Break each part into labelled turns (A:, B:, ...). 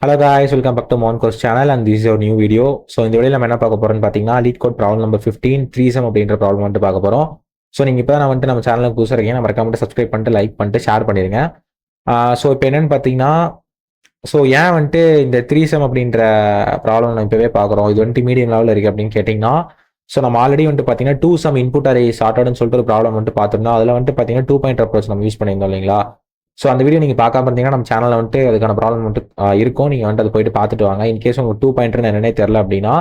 A: Hello guys, welcome back to Mon Course channel and this is your new video. So இந்த வீடியோல நம்ம என்ன பார்க்க போறோம்னு பாத்தீங்கன்னா leet code problem number 15 three sum அப்படின்ற ப்ராப்ளம் வந்துட்டு பார்க்க போறோம். ஸோ நீங்க இப்போ நான் வந்துட்டு நம்ம சேனலுக்கு புதுசாக இருக்கீங்க, நம்ம மறக்காம சப்ஸ்கிரைப் பண்ணிட்டு லைக் பண்ணிட்டு ஷேர் பண்ணிருங்க. ஸோ இப்போ என்னன்னு பார்த்தீங்கன்னா, ஸோ ஏன் வந்துட்டு இந்த த்ரீசம் அப்படின்ற ப்ராப்ளம் நம்ம இப்போவே பார்க்குறோம், இது வந்துட்டு மீடியம் லெவலில் இருக்குது அப்படின்னு கேட்டிங்கன்னா, ஸோ நம்ம ஆல்ரெடி வந்துட்டு பார்த்தீங்கன்னா 2 சம் இன்புட் அரே சார்ட்டட்னு சொல்லிட்டு ஒரு ப்ராப்ளம் வந்துட்டு பார்த்துருந்தோம். அதில் வந்துட்டு பார்த்தீங்கன்னா 2 பாயிண்ட் அப்ரோச் நம்ம யூஸ் பண்ணியிருந்தோம் இல்லைங்களா. ஸோ அந்த வீடியோ நீங்கள் பார்க்காம இருந்தீங்கன்னா நம்ம சேனலில் வந்துட்டு அதுக்கான ப்ராப்ளம் வந்துட்டு இருக்கும், நீங்கள் வந்துட்டு அது போயிட்டு பார்த்துட்டு வாங்க. இன்கேஸ் உங்களுக்கு 2 பாயிண்ட்னு என்னன்னே தெரில அப்படின்னா,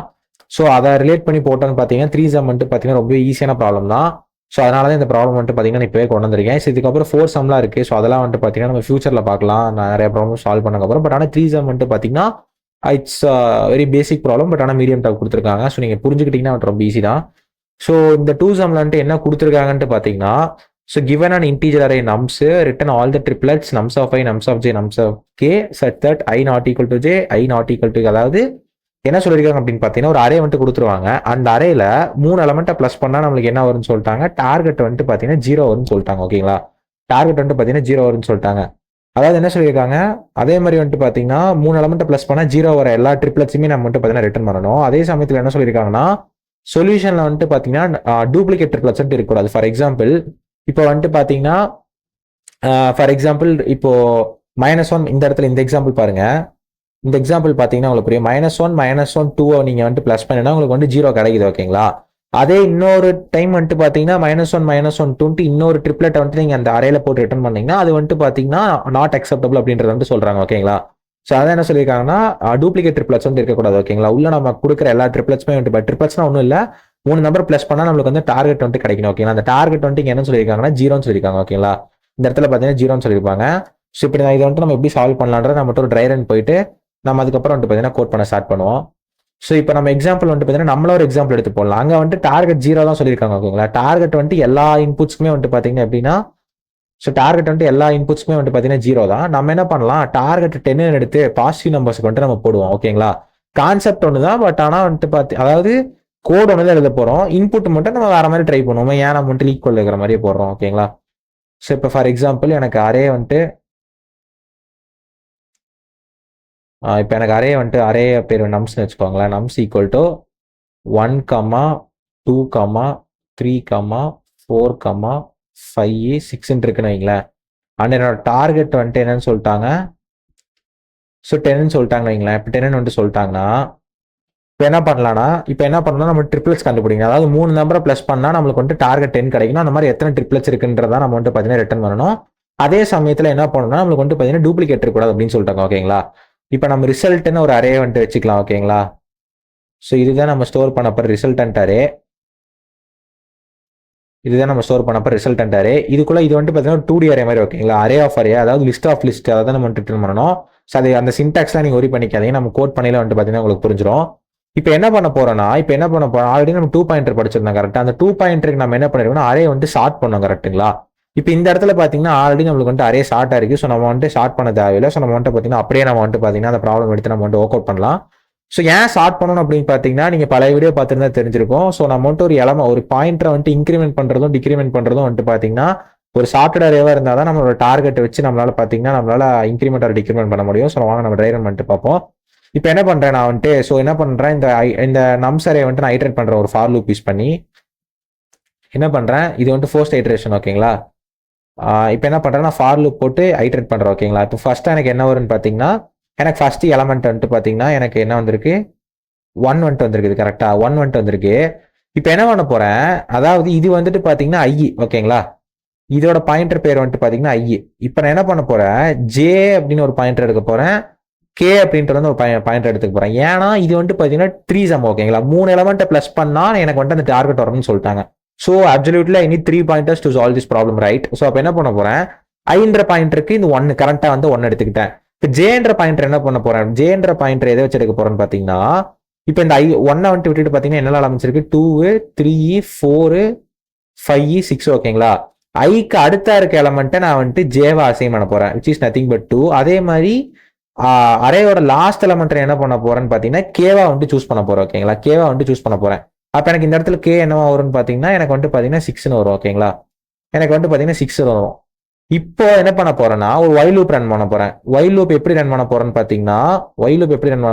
A: ஸோ அதை ரிலேட் பண்ணி போட்டோன்னு பார்த்தீங்கன்னா 3 சம் வந்துட்டு பார்த்தீங்கன்னா ரொம்ப ஈஸியான ப்ராப்ளம் தான். ஸோ அதனால தான் இந்த ப்ராப்ளம் வந்துட்டு பார்த்தீங்கன்னா இப்போவே கொண்டு வந்திருக்கேன். ஸோ இதுக்கப்புறம் 4 சம்லாம் இருக்குது. ஸோ அதெல்லாம் வந்துட்டு பார்த்தீங்கன்னா நம்ம ஃபியூச்சரில் பார்க்கலாம், நான் நிறைய ப்ராப்ளம் சால்வ் பண்ணக்கப்புறம். பட் ஆனால் 3 சம் வந்துட்டு பார்த்தீங்கன்னா it's very basic problem, but ஆனால் மீடியம் டாக் கொடுத்துருக்காங்க. ஸோ நீங்கள் புரிஞ்சுக்கிட்டீங்கன்னா வந்துட்டு ரொம்ப ஈஸி தான். ஸோ இந்த 2 சம்ல வந்துட்டு என்ன கொடுத்துருக்காங்கன்ட்டு பார்த்தீங்கன்னா, so given an integer array nums, return all the triplets nums of I, nums of j, nums of k such that I not equal to j, I not equal to, அதாவது என்ன சொல்லியிருக்காங்க அப்படின்னு பார்த்தீங்கன்னா ஒரு அரே வந்துட்டு கொடுத்துருவாங்க. அந்த அரேல 3 எலமெண்ட்டை plus பண்ணால் நம்மளுக்கு என்ன வரும்னு சொல்லிட்டாங்க, டார்கெட் வந்துட்டு பார்த்தீங்கன்னா 0 வரும்னு சொல்லிட்டாங்க. ஓகேங்களா, டார்கெட் வந்துட்டு பார்த்தீங்கன்னா 0 வரும்னு சொல்லிட்டாங்க. அதாவது என்ன சொல்லியிருக்காங்க, அதே மாதிரி வந்துட்டு பார்த்தீங்கன்னா 3 எலமெண்ட்டை ப்ளஸ் பண்ணால் 0 வர எல்லா ட்ரிப்ளட்ஸுமே நம்ம வந்துட்டு பார்த்தீங்கன்னா ரிட்டர்ன் பண்ணணும். அதே சமயத்தில் என்ன சொல்லியிருக்காங்கன்னா, சொல்யூஷனில் வந்துட்டு பார்த்தீங்கன்னா டூப்ளிகேட் ட்ரிப்ளட்ஸ் வந்துட்டு இருக்கக்கூடாது. ஃபார் எக்ஸாம்பிள் இப்போ வந்துட்டு பார்த்தீங்கன்னா ஃபார் எக்ஸாம்பிள் இப்போ -1 இந்த இடத்துல இந்த எக்ஸாம்பிள் பாருங்க. இந்த எக்ஸாம்பிள் பார்த்தீங்கன்னா உங்களுக்கு புரியும். -1 -1 2 நீங்கள் வந்துட்டு ப்ளஸ் பண்ணினா உங்களுக்கு வந்து 0 கிடைக்குது. ஓகேங்களா, அதே இன்னொரு டைம் வந்துட்டு பார்த்தீங்கன்னா -1 -1 2 இன்னொரு ட்ரிப்ளெட் வந்துட்டு நீங்கள் அந்த அரேல போட்டு ரிட்டர்ன் பண்ணீங்கன்னா அது வந்துட்டு பார்த்தீங்கன்னா நாட் அக்செப்டபிள் அப்படின்றது வந்துட்டு சொல்றாங்க. ஓகேங்களா, ஸோ அதான் என்ன சொல்லியிருக்காங்கன்னா டூப்ளிகேட் ட்ரிப்ளெட்ஸ் வந்து இருக்கக்கூடாது. ஓகேங்களா, உள்ள நம்ம கொடுக்குற எல்லா ட்ரிப்ளெட்ஸுமே வந்துட்டு ட்ரிப்ளெட்ஸ்னா ஒன்றும் இல்லை, 3 நம்பர் ப்ளஸ் பண்ணால் நம்மளுக்கு வந்து டார்கெட் வந்துட்டு கிடைக்கணும். ஓகேங்களா, அந்த டார்கெட் வந்துட்டு என்ன சொல்லியிருக்காங்கன்னா 0ன்னு சொல்லியிருக்காங்க. ஓகேங்களா, இந்த இடத்துல பார்த்தீங்கன்னா 0ன்னு சொல்லியிருப்பாங்க. ஸோ இப்படி இதை வந்துட்டு நம்ம எப்படி சால்வ் பண்ணலான்றத நம்ம ஒரு ட்ரை ரன் போயிட்டு நம்ம அதுக்கப்புறம் வந்துட்டு பார்த்தீங்கன்னா கோட் பண்ண ஸ்டார்ட் பண்ணுவோம். ஸோ இப்போ நம்ம எக்ஸாம்பிள் வந்துட்டு பார்த்தீங்கன்னா நம்மள ஒரு எக்ஸாம்பிள் எடுத்து போடலாம். அங்கே வந்துட்டு டார்கெட் 0 தான் சொல்லியிருக்காங்க. ஓகேங்களா, டார்கெட் வந்துட்டு எல்லா இன்புட்ஸ்க்குமே வந்துட்டு பார்த்தீங்கன்னா எப்படின்னா, ஸோ டார்கெட் வந்துட்டு எல்லா இன்புட்ஸ்க்குமே வந்துட்டு பார்த்தீங்கன்னா 0 தான். நம்ம என்ன பண்ணலாம், டார்கெட் 10 எடுத்து பாசிட்டிவ் நம்பர்ஸ்க்கு வந்துட்டு நம்ம போடுவோம். ஓகேங்களா, கான்செப்ட் ஒன்று தான், பட் ஆனால் வந்துட்டு அதாவது கோட் ஒன்று தான் எழுத போகிறோம், இன்புட் மட்டும் நம்ம வேற மாதிரி ட்ரை பண்ணுவோம். ஏன் நம்ம வந்துட்டு ஈக்குவல் இருக்கிற மாதிரியே போடுறோம். ஓகேங்களா, ஸோ இப்போ ஃபார் எக்ஸாம்பிள் எனக்கு அரே வந்துட்டு இப்போ எனக்கு அரே வந்துட்டு அரே பேர் நம்ஸ்னு வச்சுக்கோங்களேன். நம்ஸ் ஈக்குவல் டு 1, 2, 3, 4, 5, 6 இருக்குன்னு வைங்களேன். அண்ட் என்னோட டார்கெட் வந்துட்டு என்னன்னு சொல்லிட்டாங்க, ஸோ 10ன்னு சொல்லிட்டாங்க வைங்களேன். இப்போ 10ன்னு வந்துட்டு சொல்லிட்டாங்கன்னா இப்போ என்ன பண்ணலாம், நம்ம ட்ரிப்ளெட்ஸ் கண்டுபிடிக்கணும். அதாவது 3 நம்பரை ப்ளஸ் பண்ணால் நம்மளுக்கு வந்துட்டு டார்கெட் 10 கிடைக்கணும். அந்த மாதிரி எத்தனை ட்ரிப்ளெட்ஸ் இருக்குன்றதா நம்ம வந்துட்டு பார்த்தீங்கன்னா ரிட்டர்ன் பண்ணணும். அதே சமயத்தில் என்ன பண்ணணும்னா நம்மளுக்கு வந்துட்டு பார்த்தீங்கன்னா டூப்ளிகேட் இருக்கக்கூடாது அப்படின்னு சொல்லிட்டாங்க. ஓகேங்களா, இப்போ நம்ம ரிசல்ட்னு ஒரு அரே வந்துட்டு வச்சுக்கலாம். ஓகேங்களா, ஸோ இதுதான் நம்ம ஸ்டோர் பண்ண போகிற ரிசல்டன்ட் அரே. இதுதான் நம்ம ஸ்டோர் பண்ண போகிற ரிசல்டன்ட் அரே. இதுக்குள்ள இது வந்துட்டு பார்த்தீங்கன்னா 2D அரே மாதிரி. ஓகேங்களா, அரே ஆஃப் அரே, அதாவது லிஸ்ட் ஆஃப் லிஸ்ட், அதை தான் நம்ம ரிட்டர்ன் பண்ணணும். ஸோ அது அந்த சின்டாக்ஸ்லாம் நீங்கள் ஒரி பண்ணிக்காதீங்க, நம்ம கோட் பண்ணில வந்துட்டு பார்த்தீங்கன்னா உங்களுக்கு புரிஞ்சிடும். இப்போ என்ன பண்ண போறோம்னா, ஆல்ரெடி நம்ம 2 பாயிண்டர் படிச்சிருந்தோம். கரெக்டாக அந்த 2 பாயிண்டருக்கு நம்ம என்ன பண்ணிருக்கோம்னா அரே வந்துட்டு ஷார்ட் பண்ணோம். கரெக்ட்டுங்களா, இப்போ இந்த இடத்துல பார்த்தீங்கன்னா ஆல்ரெடி நம்மளுக்கு வந்துட்டு அரே ஷார்ட்டாக இருக்குது. ஸோ நம்ம வந்துட்டு ஷார்ட் பண்ண தேவையில்லை. ஸோ நம்ம வந்துட்டு பார்த்தீங்கன்னா அப்படியே நம்ம வந்துட்டு பார்த்தீங்கன்னா அந்த ப்ராப்ளம் எடுத்து நம்ம வந்துட்டு ஒர்க் அவுட் பண்ணலாம். ஸோ ஏன் ஷார்ட் பண்ணணும் அப்படின்னு பார்த்தீங்கன்னா, நீங்கள் பழைய வீடியோ பார்த்துருந்தா தெரிஞ்சிருக்கும். ஸோ நம்ம வந்துட்டு ஒரு பாயிண்டரை வந்துட்டு இன்க்ரிமெண்ட் பண்ணுறதும் டிக்ரிமெண்ட் பண்ணுறதும் வந்துட்டு பார்த்தீங்கன்னா ஒரு ஷார்ட்டட் அரேவாக இருந்தால் தான் நம்மளோட டார்கெட் வச்சு நம்மளால இன்க்ரிமெண்ட் ஆர் டிக்ரிமெண்ட் பண்ண முடியும். ஸோ வாங்க நம்ம ட்ரை ரன் பண்ணிட்டு பார்ப்போம். இப்போ என்ன பண்ணுறேன் நான் வந்துட்டு, ஸோ என்ன பண்ணுறேன், இந்த நம்ஸ் அரே வந்துட்டு நான் ஐட்ரேட் பண்ணுறேன் ஒரு ஃபார் லூப் யூஸ் பண்ணி. என்ன பண்ணுறேன், இது வந்துட்டு ஃபர்ஸ்ட் ஐட்ரேஷன். ஓகேங்களா, இப்போ என்ன பண்ணுறேன், நான் ஃபார் லூப் போட்டு ஐட்ரேட் பண்ணுறேன். ஓகேங்களா, இப்போ ஃபர்ஸ்ட் எனக்கு என்ன வரும்னு பார்த்தீங்கன்னா, எனக்கு ஃபர்ஸ்ட் எலமெண்ட் வந்துட்டு பார்த்தீங்கன்னா எனக்கு என்ன வந்திருக்கு, 1 வந்துட்டு வந்திருக்கு. கரெக்டாக 1 வந்துட்டு வந்திருக்கு. இப்போ என்ன பண்ண போகிறேன், அதாவது இது வந்துட்டு பார்த்தீங்கன்னா ஐ. ஓகேங்களா, இதோட பாயிண்டர் பேர் வந்துட்டு பார்த்தீங்கன்னா ஐ. இப்போ நான் என்ன பண்ண போகிறேன், ஜே அப்படின்னு ஒரு பாயிண்டர் எடுக்க போகிறேன், கே அப்படின்றது வந்து ஒரு பாயிண்டர் எடுத்துக்க போகிறேன். ஏன்னா இது வந்துட்டு பார்த்தீங்கன்னா 3 சம். ஓகேங்களா, 3 எலமெண்ட்டை ப்ளஸ் பண்ணால் எனக்கு வந்துட்டு அந்த டார்கெட் வரணும்னு சொல்லிட்டாங்க. So absolutely I need 3 pointers to solve this problem, right? So அப்போ என்ன பண்ண போகிறேன், ஐன்ற பாயிண்டருக்கு இந்த 1 கரெக்டாக வந்து 1 எடுத்துக்கிட்டேன். இப்போ ஜேன்ற பாயிண்டர் என்ன பண்ண போகிறேன், ஜேன்ற பாயிண்டர் எதை வச்சு எடுக்க போகிறேன்னு பார்த்தீங்கன்னா, இப்போ இந்த 1 வந்துட்டு விட்டுட்டு பார்த்தீங்கன்னா என்னெல்லாம் ஆரம்பிச்சிருக்கு, 2, 3, 4, 5, 6. ஓகேங்களா, ஐக்கு அடுத்த இருக்க எலமெண்ட்டை நான் வந்துட்டு ஜேவா அசைன் பண்ண போகிறேன், விச் இஸ் நத்திங் பட் 2. அதே மாதிரி அரேயோட லாஸ்ட் எலமெண்ட் என்ன பண்ண போறேன்னு பார்த்தீங்கன்னா கேவா வந்துட்டு சூஸ் பண்ண போறேன். ஓகேங்களா, கேவா வந்துட்டு சூஸ் பண்ண போறேன். அப்போ எனக்கு இந்த இடத்துல கே என்னவா வரும்னு பார்த்தீங்கன்னா எனக்கு வந்துட்டு பார்த்தீங்கன்னா 6ன்னு வரும். ஓகேங்களா, எனக்கு வந்துட்டு பார்த்தீங்கன்னா 6 வரும். இப்போ என்ன பண்ண போறேன்னா ஒரு ஒயில் லூப் ரன் பண்ண போறேன். ஒயில் லூப் எப்படி ரன் பண்ண போறேன்னு பாத்தீங்கன்னா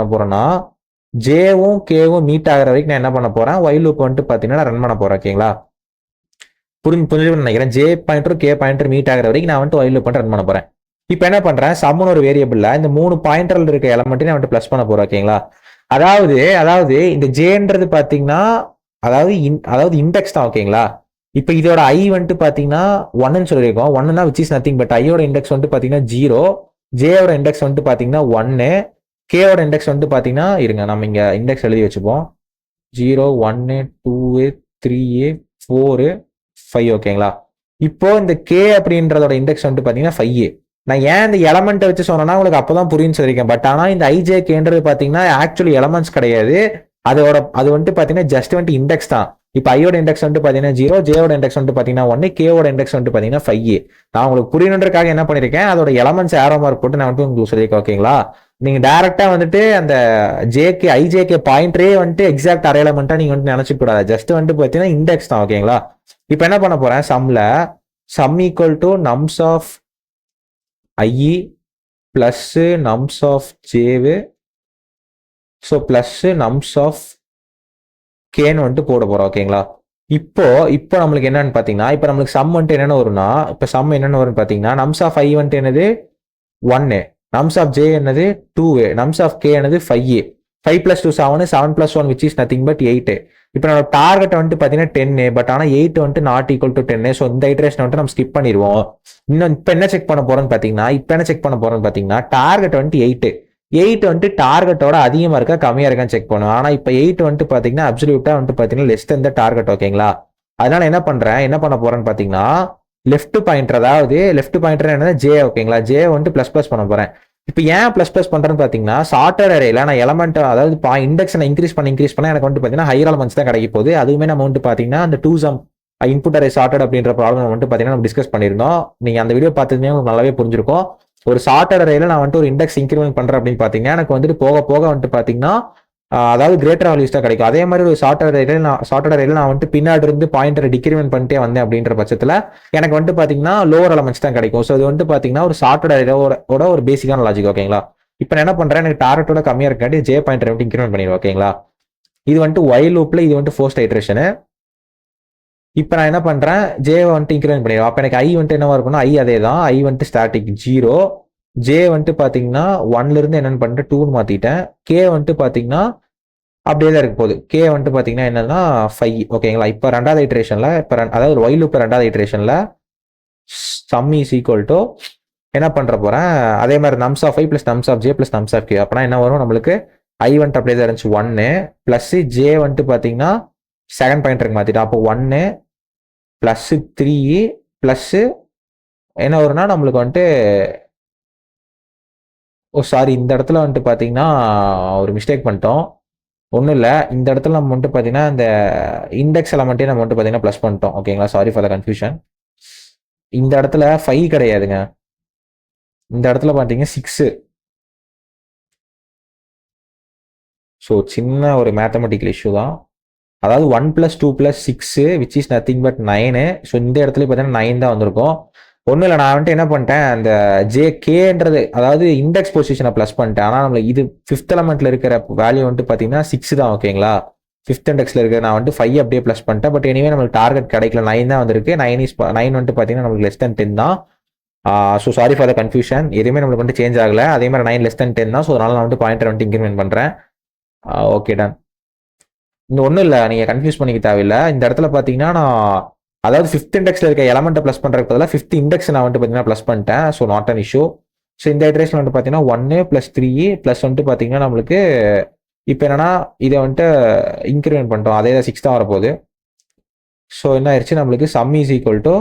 A: ஜேவும் கேவும் மீட் ஆகிற வரைக்கும் நான் என்ன பண்ண போறேன், ஒயில் லூப் வந்துட்டு பாத்தீங்கன்னா ரன் பண்ண போறேன். ஓகேங்களா, புரிஞ்சு நினைக்கிறேன். J pointer K pointer meet ஆகிற வரைக்கும் நான் வந்துட்டு ஒயில் லூப் ரன் பண்ண போறேன். இப்போ என்ன பண்றேன், சம்னு ஒரு வேரியபிள்ல இந்த 3 பாயிண்டர்ல இருக்க எலமெண்ட்டையும் நான் வந்துட்டு பிளஸ் பண்ண போறேன். ஓகேங்களா, அதாவது இந்த ஜேன்றது பாத்தீங்கன்னா அதாவது இண்டெக்ஸ் தான். ஓகேங்களா, இப்போ இதோட ஐ வந்துட்டு பாத்தீங்கன்னா 1ன்னு சொல்லியிருக்கோம். 1னா விச் இஸ் நத்திங் பட் ஐயோட இண்டெக்ஸ் வந்துட்டு பாத்தீங்கன்னா 0, ஜேயோட இண்டெக்ஸ் வந்துட்டு பாத்தீங்கன்னா 1, கேவோட இண்டெக்ஸ் வந்துட்டு பாத்தீங்கன்னா இருங்க நம்ம இங்க இண்டெக்ஸ் எழுதி வச்சுப்போம். 0 1 2 3 4 5. ஓகேங்களா, இப்போ இந்த கே அப்படின்றதோட இண்டெக்ஸ் வந்துட்டு பாத்தீங்கன்னா 5. நான் ஏன் இந்த எலமெண்ட்டை வச்சு சொன்னேன்னா உங்களுக்கு அப்பதான் புரியும்னு சொல்லியிருக்கேன். பட் ஆனா இந்த ஐஜேகேன்றது பாத்தீங்கன்னா ஆக்சுவலி எலமெண்ட்ஸ் கிடையாது. அது வந்துட்டு பாத்தீங்கன்னா ஜஸ்ட் வந்துட்டு இண்டெக்ஸ் தான். இப்போ ஐயோட இண்டெக்ஸ் வந்துட்டு பாத்தீங்கன்னா 0, ஜேயோட இண்டெக்ஸ் வந்துட்டு பாத்தீங்கன்னா 1, கேவோட இண்டெக்ஸ் வந்துட்டு பாத்தீங்கன்னா 5. நான் உங்களுக்கு புரியணுன்றக்காக என்ன பண்ணிருக்கேன், அதோட எலமெண்ட்ஸ் ஏரோ மார்க் போட்டு நான் வந்துட்டு உங்களுக்கு சொல்லியிருக்கேன். ஓகேங்களா, நீங்க டைரக்டா வந்துட்டு அந்த ஐஜேகே பாயிண்டரே வந்துட்டு எக்ஸாக்ட் அரே எலமெண்டா நீங்க வந்துட்டு நினைச்சுக்க கூடாது. ஜஸ்ட் வந்துட்டு பாத்தீங்கன்னா இண்டெக்ஸ் தான். ஓகேங்களா, இப்போ என்ன பண்ண போறேன், sum equal to nums of I plus nums of ஜேவு so plus nums of கேன்னு வந்துட்டு போட போறோம். ஓகேங்களா, இப்போ நம்மளுக்கு என்னன்னு பாத்தீங்கன்னா, இப்போ நம்மளுக்கு சம் வந்துட்டு என்னென்ன வரும்னா, இப்போ சம் என்னென்ன வரும்னு பாத்தீங்கன்னா, நம்ஸ் ஆஃப் ஐ வந்துட்டு என்னது 1, நம்ஸ் ஆஃப் ஜே என்னது 2, நம்ஸ் ஆஃப் கே என்னது 5. 5 + 2 7, 7 + 1 விச் இஸ் நத்திங் பட் 8. இப்போ நம்ம டார்கெட் வந்துட்டு பாத்தீங்கன்னா 10, பட் ஆனா 8 வந்துட்டு நாட் ஈக்குவல் டு 10. ஸோ இந்த ஐட்ரேஷன் வந்துட்டு நம்ம ஸ்கிப் பண்ணிடுவோம். இன்னும் இப்போ என்ன செக் பண்ண போறோம்னு பாத்தீங்கன்னா டார்கெட் வந்துட்டு 8 வந்துட்டு டார்கெட்டோட அதிகமா இருக்கா கம்மியா இருக்கான்னு செக் பண்ணும். ஆனா இப்போ 8 வந்துட்டு பாத்தீங்கன்னா அப்சல்யூட்டா வந்துட்டு பாத்தீங்கன்னா லெஸ் தென் த டார்கெட். ஓகேங்களா, அதனால என்ன பண்ண போறேன்னு பாத்தீங்கன்னா லெஃப்ட் பாயிண்டர் என்னன்னா ஜே. ஓகேங்களா, ஜே வந்துட்டு பிளஸ் பண்ண போறேன். இப்போ ஏன் பிளஸ் பண்றேன்னு பாத்தீங்கன்னா சார்ட்டட் அரேல நான் எலமெண்ட் அதாவது இண்டெக்ஸ் நான் இன்க்ரீஸ் பண்ண எனக்கு வந்துட்டு பாத்தீங்கன்னா ஹையர் எலமெண்ட்ஸ் தான் கிடைக்க போகுது. அதுவுமே நம்ம வந்துட்டு பாத்தீங்கன்னா அந்த 2 சம் இன்புட் அரே சார்ட்டட் அப்படின்ற ப்ராப்ளம் வந்துட்டு பாத்தீங்கன்னா நம்ம டிஸ்கஸ் பண்ணிருந்தோம். நீங்க அந்த வீடியோ பார்த்ததுமே உங்களுக்கு நல்லாவே புரிஞ்சிருக்கும். ஒரு சார்ட்டட் அரேல நான் வந்துட்டு ஒரு இண்டெக்ஸ் இன்க்ரிமெண்ட் பண்றேன் அப்படின்னு பாத்தீங்கன்னா எனக்கு வந்துட்டு போக போக வந்துட்டு பாத்தீங்கன்னா அதாவது கிரேட்டர் வேல்யூஸ் தான் கிடைக்கும். அதே மாதிரி ஒரு சார்ட்டட் அரேல நான் வந்துட்டு பின்னாடி இருந்து பாயிண்டரை டிக்ரிமெண்ட் பண்ணிட்டே வந்தேன் அப்படின்ற பட்சத்துல எனக்கு வந்துட்டு பாத்தீங்கன்னா லோவர் எலமெண்ட்ஸ் தான் கிடைக்கும். ஸோ இது வந்துட்டு பாத்தீங்கன்னா ஒரு சார்ட்டட் அரேவோட ஒரு பேசிக்கான லாஜிக். ஓகேங்களா, இப்போ நான் என்ன பண்றேன், எனக்கு டார்கெட்டோட கம்மியா இருக்காட்டி ஜே பாயிண்டர் வந்துட்டு இன்க்ரிமெண்ட் பண்ணிடுவேன். ஓகேங்களா, இது வந்துட்டு ஒயில் லூப்ல இது வந்துட்டு ஃபர்ஸ்ட் ஐட்ரேஷன். இப்போ நான் என்ன பண்றேன், ஜே வந்துட்டு இன்க்ரிமெண்ட் பண்ணிடுவேன். அப்போ எனக்கு ஐ வந்துட்டு என்னவா இருக்கும்னா ஐ அதே தான், ஐ வந்துட்டு ஸ்டாட்டிக் 0, ஜே வந்துட்டு பாத்தீங்கன்னா 1ல இருந்து என்னன்னு பண்ணிட்டு 2ன்னு மாத்திட்டேன். கே வந்துட்டு பாத்தீங்கன்னா அப்படியே தான் இருக்க போகுது. கே வந்துட்டு பாத்தீங்கன்னா என்னன்னா 5. ஓகேங்களா, இப்போ ரெண்டாவது ஐட்ரேஷன்ல அதாவது ஒயில் லூப் ரெண்டாவது ஐட்ரேஷன்ல சம் இஸ் ஈக்குவல் டு என்ன பண்ற போறேன், அதே மாதிரி nums of I plus nums of J plus nums of K. அப்படின்னா என்ன வரும் நம்மளுக்கு, ஐ வந்துட்டு அப்படியே தான் இருந்துச்சு 1 பிளஸ் ஜே வந்துட்டு பாத்தீங்கன்னா செகண்ட் பாயிண்டருக்கு மாத்திட்டோம். அப்போ 1 பிளஸ் 3 பிளஸ் என்ன வரும்னா நம்மளுக்கு வந்துட்டு சாரி இந்த இடத்துல வந்துட்டு பாத்தீங்கன்னா ஒரு மிஸ்டேக் பண்ணிட்டோம். ஒன்றும் இல்லை, இந்த இடத்துல நம்ம வந்துட்டு பார்த்தீங்கன்னா இந்த இண்டெக்ஸ் எலமெண்ட்டே நம்ம வந்துட்டு பார்த்தீங்கன்னா ப்ளஸ் பண்ணிட்டோம். ஓகேங்களா, சாரி ஃபார் த கன்ஃபியூஷன். இந்த இடத்துல 5 கிடையாதுங்க, இந்த இடத்துல பார்த்தீங்கன்னா 6. ஸோ சின்ன ஒரு மேத்தமெட்டிக்கல் இஷ்யூ தான். அதாவது 1 + 2 + 6 which is nothing but 9. So இந்த இடத்துல பார்த்தீங்கன்னா 9 தான் வந்திருக்கும். ஒன்றும் இல்லை, நான் வந்துட்டு என்ன பண்ணிட்டேன், அந்த ஜேகேன்றது அதாவது இண்டெக்ஸ் பொசிஷனை ப்ளஸ் பண்ணிட்டேன். ஆனால் நம்மளுக்கு இது 5th எலமெண்ட்ல இருக்கிற வேல்யூ வந்துட்டு பார்த்தீங்கன்னா 6 தான். ஓகேங்களா, 5th இண்டெக்ஸ்ல இருக்கிற நான் வந்துட்டு 5 அப்படியே ப்ளஸ் பண்ணிட்டேன். பட் எனிவே நம்மளுக்கு டார்கெட் கிடைக்கல, 9 தான் வந்திருக்கு. 9 வந்துட்டு பார்த்தீங்கன்னா நம்மளுக்கு லெஸ் தென் 10 தான். So sorry for the confusion, எதுவுமே நம்மளுக்கு வந்துட்டு சேஞ்ச் ஆகல. அதே மாதிரி 9 லெஸ் தென் 10 தான். ஸோ அதனால நான் வந்துட்டு பாயிண்டர் வந்துட்டு இன்க்ரிமெண்ட் பண்ணுறேன். Okay done. இந்த ஒன்றும் இல்லை, நீங்கள் கன்ஃபியூஸ் பண்ணிக்க தேவையில்லை. இந்த இடத்துல பார்த்தீங்கன்னா நான் அதாவது 5th இண்டெக்ஸ்ல இருக்க எலமெண்ட்டை ப்ளஸ் பண்றதுக்கு பதிலாக 5th இண்டெக்ஸ் நான் வந்துட்டு பார்த்தீங்கன்னா ப்ளஸ் பண்ணிட்டேன். So not an issue. So இந்த ஐட்ரேஷன் வந்துட்டு பார்த்தீங்கன்னா 1 + 3 ப்ளஸ் வந்துட்டு பார்த்தீங்கன்னா நம்மளுக்கு இப்போ என்னன்னா இதை வந்துட்டு இன்க்ரிமெண்ட் பண்ணிட்டோம். அதே தான் 6 தான் வரப்போகுது. ஸோ என்ன ஆயிடுச்சு நம்மளுக்கு some is equal to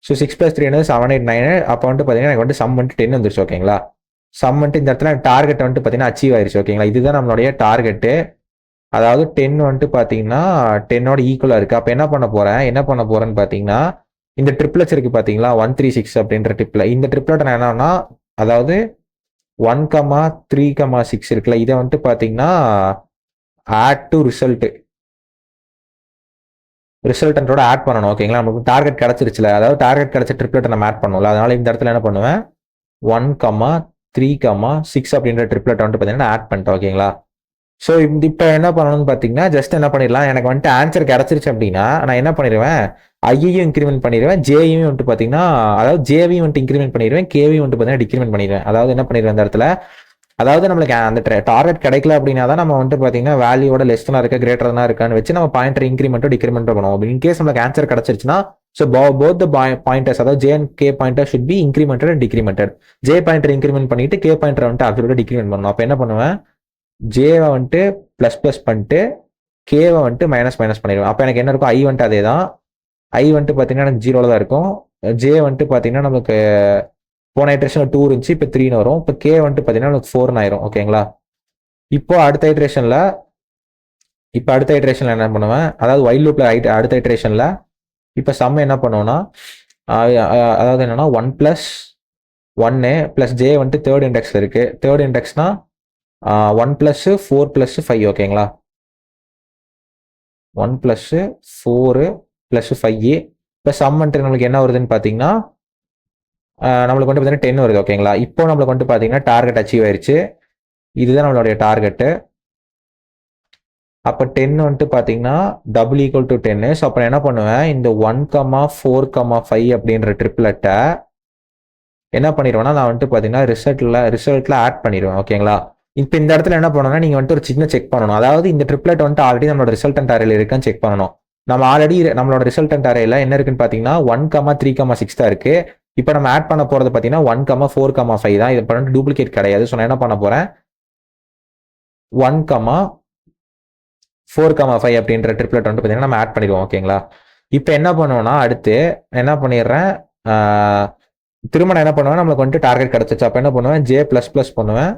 A: so 6 + 3 என்னது 7 8 9. அப்போ வந்துட்டு பார்த்தீங்கன்னா எனக்கு வந்துட்டு சம் வந்துட்டு 10 வந்துருச்சு. ஓகேங்களா, சம் வந்துட்டு இந்த இடத்துல டார்கெட் வந்துட்டு பார்த்தீங்கன்னா அச்சீவ் ஆயிடுச்சு. ஓகேங்களா, இதுதான் நம்மளுடைய டார்கெட்டு. அதாவது 10 வந்துட்டு பார்த்தீங்கன்னா 10ஓட ஈக்குவலாக இருக்குது. அப்போ என்ன பண்ண போறேன்னு பார்த்தீங்கன்னா இந்த ட்ரிப்ளெட்ஸ் இருக்குது பார்த்தீங்களா 1 3 6 அப்படின்ற ட்ரிப்ளெட். இந்த ட்ரிப்ளெட் நான் என்னன்னா அதாவது 1, 3, 6 இருக்குல்ல, இதை வந்துட்டு பார்த்தீங்கன்னா ஆட் டு ரிசல்ட் ரிசல்டன்ட்டோட ஆட் பண்ணணும் ஓகேங்களா. நமக்கு டார்கெட் கிடச்சிருச்சுல, அதாவது டார்கெட் கிடச்ச ட்ரிப்ளெட்டை நம்ம ஆட் பண்ணணும்ல, அதனால இந்த இடத்துல என்ன பண்ணுவேன் 1,3,6 அப்படின்ற ட்ரிப்ளெட் வந்துட்டு பார்த்தீங்கன்னா ஆட் பண்ணிட்டேன் ஓகேங்களா. ஸோ இப்போ என்ன பண்ணணும்னு பார்த்தீங்கன்னா ஜஸ்ட் என்ன பண்ணிடலாம், எனக்கு வந்துட்டு ஆன்சர் கிடச்சிருச்சு அப்படின்னா நான் என்ன பண்ணிடுவேன், ஐயையும் இன்க்ரிமெண்ட் பண்ணிடுவேன், ஜேயும் வந்துட்டு பார்த்தீங்கன்னா அதாவது ஜேவையும் வந்துட்டு இன்க்ரிமெண்ட் பண்ணிடுவேன், கேவையும் வந்துட்டு பார்த்தீங்கன்னா டிக்ரிமெண்ட் பண்ணிடுவேன். அதாவது என்ன பண்ணிடுவேன் இந்த இடத்துல, அதாவது நம்மளுக்கு அந்த டார்கெட் கிடைக்கல அப்படின்னா தான் நம்ம வந்துட்டு பார்த்தீங்கன்னா வேல்யூவோட லெஸ்னா இருக்க கிரேட்டர் தான் இருக்கான்னு வச்சு நம்ம பாயிண்டர் இன்க்ரிமெண்ட்டோ டிக்ரிமெண்ட்டோ பண்ணுவோம். இன்கேஸ் நம்மளுக்கு ஆன்சர் கிடைச்சிருச்சுன்னா ஸோ போத் பாயிண்டர்ஸ் அதாவது J and K pointer should be incremented and decremented. J pointer increment பண்ணிட்டு கே பாயிண்டர் வந்துட்டு அப்சல்யூட்டா டிக்ரிமெண்ட் பண்ணணும். அப்போ என்ன பண்ணுவேன், ஜேவை வந்துட்டு ப்ளஸ் ப்ளஸ் பண்ணிட்டு கேவை வந்துட்டு மைனஸ் மைனஸ் பண்ணிடுவேன். அப்போ எனக்கு என்ன இருக்கும், ஐ வந்துட்டு அதே தான், ஐ வந்துட்டு பார்த்தீங்கன்னா எனக்கு 0 தான் இருக்கும், ஜே வந்துட்டு பார்த்தீங்கன்னா நமக்கு போன ஐட்ரேஷனில் 2 இருந்துச்சு, இப்போ 3 வரும், இப்போ கே வந்துட்டு பார்த்தீங்கன்னா நமக்கு 4 ஆயிரும் ஓகேங்களா. இப்போ அடுத்த ஐட்ரேஷனில் என்ன பண்ணுவேன், அதாவது வைல் லூப்பில் அடுத்த ஐட்ரேஷனில் இப்போ சம் என்ன பண்ணுவோம்னா அதாவது என்னன்னா 1 + 1 + ஜே வந்துட்டு தேர்ட் இண்டெக்ஸில் இருக்கு. தேர்ட் இண்டெக்ஸ்னா 1 + 4 + 5 ஓகேங்களா. 1 + 4 + 5 இப்போ சம் வந்துட்டு நம்மளுக்கு என்ன வருதுன்னு பார்த்தீங்கன்னா நம்மளுக்கு வந்து பார்த்தீங்கன்னா 10 வருது ஓகேங்களா. இப்போ நம்மளுக்கு வந்து பார்த்தீங்கன்னா டார்கெட் அச்சீவ் ஆயிடுச்சு, இதுதான் நம்மளுடைய டார்கெட்டு. அப்போ 10 வந்துட்டு பார்த்தீங்கன்னா டபுள் ஈக்குவல் டு 10. ஸோ அப்போ என்ன பண்ணுவேன், இந்த 1,4,5 அப்படின்ற ட்ரிப்ளெட்டை என்ன பண்ணிடுவேன்னா நான் வந்துட்டு பார்த்தீங்கன்னா ரிசல்ட்டில் ஆட் பண்ணிடுவேன் ஓகேங்களா. இப்போ இந்த இடத்துல என்ன பண்ணணும்னா நீங்கள் வந்துட்டு ஒரு சின்ன செக் பண்ணணும், அதாவது இந்த ட்ரிப்ளெட் வந்துட்டு ஆல்ரெடி நம்மளோட ரிசல்டன்ட் அரேல இருக்கான்னு செக் பண்ணணும். நம்ம ஆல்ரெடி நம்மளோட ரிசல்டன்ட் அரேல என்ன இருக்குன்னு பார்த்தீங்கன்னா 1,3,6 தான் இருக்கு. இப்போ நம்ம ஆட் பண்ண போகிறது பார்த்தீங்கன்னா 1,4,5 தான். இது பண்ணிட்டு டூப்ளிகேட் கிடையாது. ஸோ நான் என்ன பண்ண போகிறேன் 1,4,5 அப்படின்ற ட்ரிப்ளெட் வந்து பார்த்தீங்கன்னா நம்ம ஆட் பண்ணிடுவோம் ஓகேங்களா. இப்போ என்ன பண்ணுவோம்னா அடுத்து என்ன பண்ணிடுறேன், திரும்ப நான் என்ன பண்ணுவேன், நம்மளுக்கு வந்துட்டு டார்கெட் கிடச்சிச்சு. அப்போ என்ன பண்ணுவேன், ஜே ப்ளஸ் ப்ளஸ் பண்ணுவேன்,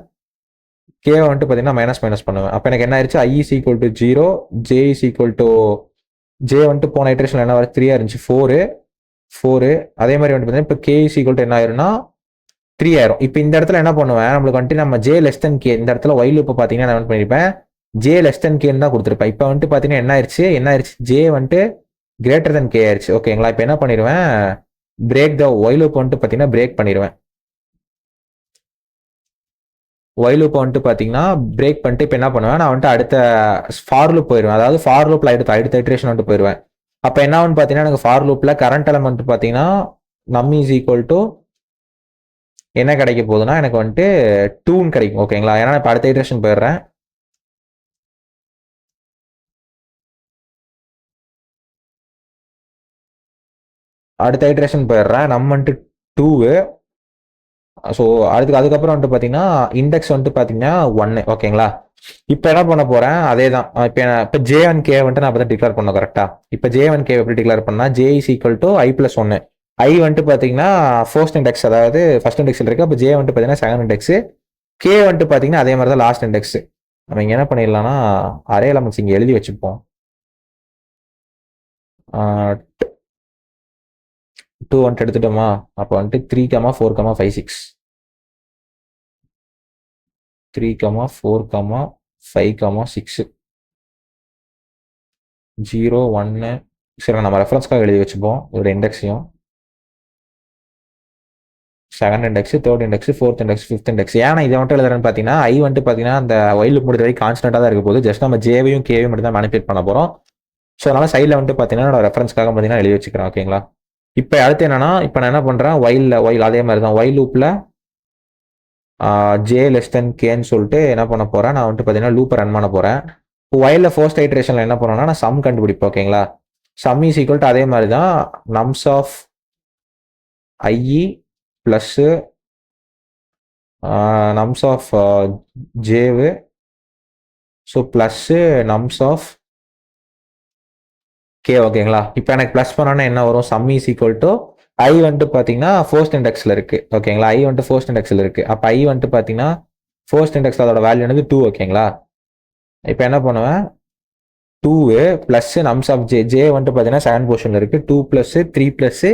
A: கே வந்துட்டு பார்த்தீங்கன்னா மைனஸ் மைனஸ் பண்ணுவேன். அப்போ எனக்கு என்ன ஆயிடுச்சு, I is equal to 0, J is equal to J வந்துட்டு போன ஐட்ரேஷனில் என்ன வரும் 3 இருந்துச்சு, 4 அதே மாதிரி வந்துட்டு பார்த்தீங்கன்னா இப்போ கே இஸ் ஈக்குவல் டு என்ன ஆயிரும்னா 3 ஆயிரும். இப்போ இந்த இடத்துல என்ன பண்ணுவேன், நம்மளுக்கு வந்துட்டு நம்ம ஜே லெஸ் தென் கே, இந்த இடத்துல ஒயில் இப்போ பார்த்தீங்கன்னா என்ன பண்ணியிருப்பேன், ஜே லெஸ் தென் கேன்னு தான் கொடுத்துருப்பேன். இப்போ வந்துட்டு பார்த்தீங்கன்னா என்ன ஆயிடுச்சு, ஜே வந்துட்டு கிரேட்டர் தென் கே ஆயிடுச்சு ஓகேங்களா. இப்போ என்ன பண்ணிடுவேன், பிரேக் த ஒயில் லூப் வந்துட்டு பார்த்தீங்கன்னா பிரேக் பண்ணிடுவேன். ஒயில் லூப் வந்துட்டு பார்த்தீங்கன்னா பிரேக் பண்ணிட்டு இப்போ என்ன பண்ணுவேன், நான் வந்துட்டு அடுத்த ஃபார் லூப் போயிடுவேன். அதாவது ஃபார் லூப்ல அடுத்த ஐட்ரேஷன் வந்துட்டு போயிடுவேன். அப்போ என்ன ஆகுன்னு பார்த்தீங்கன்னா எனக்கு ஃபார் லூப்ல கரண்ட் எலமெண்ட் பார்த்தீங்கன்னா நம் இஸ் ஈக்குவல் டு என்ன கிடைக்க போகுதுன்னா எனக்கு வந்துட்டு 2 கிடைக்கும் ஓகேங்களா. ஏன்னா இப்போ அடுத்த ஐட்ரேஷன் போயிடுறேன். அடுத்த ஐட்ரேஷன் போயிடுறேன், நம்ம வந்துட்டு 2. ஸோ அதுக்கப்புறம் வந்துட்டு பார்த்தீங்கன்னா இண்டெக்ஸ் வந்துட்டு பார்த்தீங்கன்னா 1 ஓகேங்களா. இப்போ என்ன பண்ண போறேன், அதே தான். இப்போ ஜே அண்ட் கே வந்துட்டு நான் அப்போ தான் டிக்ளேர் பண்ணோம் கரெக்டா. இப்போ ஜே அண்ட் கே எப்படி டிக்ளேர் பண்ணா, ஜே இஸ் ஈக்குவல் டு ஐ + 1. ஐ வந்துட்டு பார்த்தீங்கன்னா ஃபர்ஸ்ட் இண்டெக்ஸ், அதாவது ஃபர்ஸ்ட் இண்டெக்ஸில் இருக்கு. அப்போ ஜே வந்துட்டு பார்த்தீங்கன்னா செகண்ட் இண்டெக்ஸ், கே வந்துட்டு பார்த்தீங்கன்னா அதே மாதிரி தான் லாஸ்ட் இண்டெக்ஸ். நம்ம இங்கே என்ன பண்ணிடலாம்னா அரே எலமெண்ட்ஸ் இங்கே எழுதி வச்சுப்போம். 2 வந்துட்டு எடுத்துட்டோமா, அப்போ வந்துட்டு 3,4,5,6 3,4,5,6 0 1 சரி நம்ம ரெஃபரன்ஸ்க்காக எழுதி வச்சுப்போம் இதோட இண்டெக்ஸையும். Second index, third index, fourth index, fifth index. ஏன்னா இதை மட்டும் எழுதுறேன்னு பார்த்தீங்கன்னா ஐ வந்துட்டு பார்த்தீங்கன்னா அந்த ஒயில் லூப் முடிஞ்ச வரைக்கும் கான்ஸ்டன்ட்டாக தான் இருக்க போகுது. ஜஸ்ட் நம்ம ஜேவையும் கேவையும் மட்டும் தான் மேனிபுலேட் பண்ண போகிறோம். ஸோ அதனால சைடில் வந்துட்டு பார்த்தீங்கன்னா என்னோட ரெஃபரன்ஸ்க்காக பார்த்தீங்கன்னா எழுதி வச்சுக்கிறேன் ஓகேங்களா. இப்போ அடுத்து என்னன்னா, இப்போ நான் என்ன பண்ணுறேன், ஒயில் அதே மாதிரி தான் ஒயில் லூப்பில் ஜே லெஸ் தென் கேன்னு சொல்லிட்டு என்ன பண்ண போகிறேன், நான் வந்துட்டு பார்த்தீங்கன்னா லூப்பை ரன் பண்ண போகிறேன். இப்போ ஒயிலில் ஃபர்ஸ்ட் ஐட்ரேஷனில் என்ன பண்ணுறேன்னா நான் சம் கண்டுபிடிப்பேன் ஓகேங்களா. சம் இஸ் ஈக்குவல் டு அதே மாதிரி தான் nums of i plus nums of ஜேவு, so plus nums of k ஓகேங்களா. இப்போ எனக்கு ப்ளஸ் பண்ணோன்னா என்ன வரும், sum is equal to i வந்துட்டு பார்த்தீங்கன்னா ஃபர்ஸ்ட் இண்டெக்ஸில் இருக்குது ஓகேங்களா. ஐ வந்துட்டு ஃபர்ஸ்ட் இண்டெக்ஸில் இருக்குது. அப்போ ஐ வந்துட்டு பார்த்தீங்கன்னா ஃபர்ஸ்ட் இண்டெக்ஸில் அதோட வேல்யூ வந்து 2 ஓகேங்களா. இப்போ என்ன பண்ணுவேன், 2 ப்ளஸ் நம்ஸ் ஆஃப் ஜே வந்துட்டு பார்த்தீங்கன்னா செகண்ட் பொசிஷனில் இருக்குது, 2 + 3 +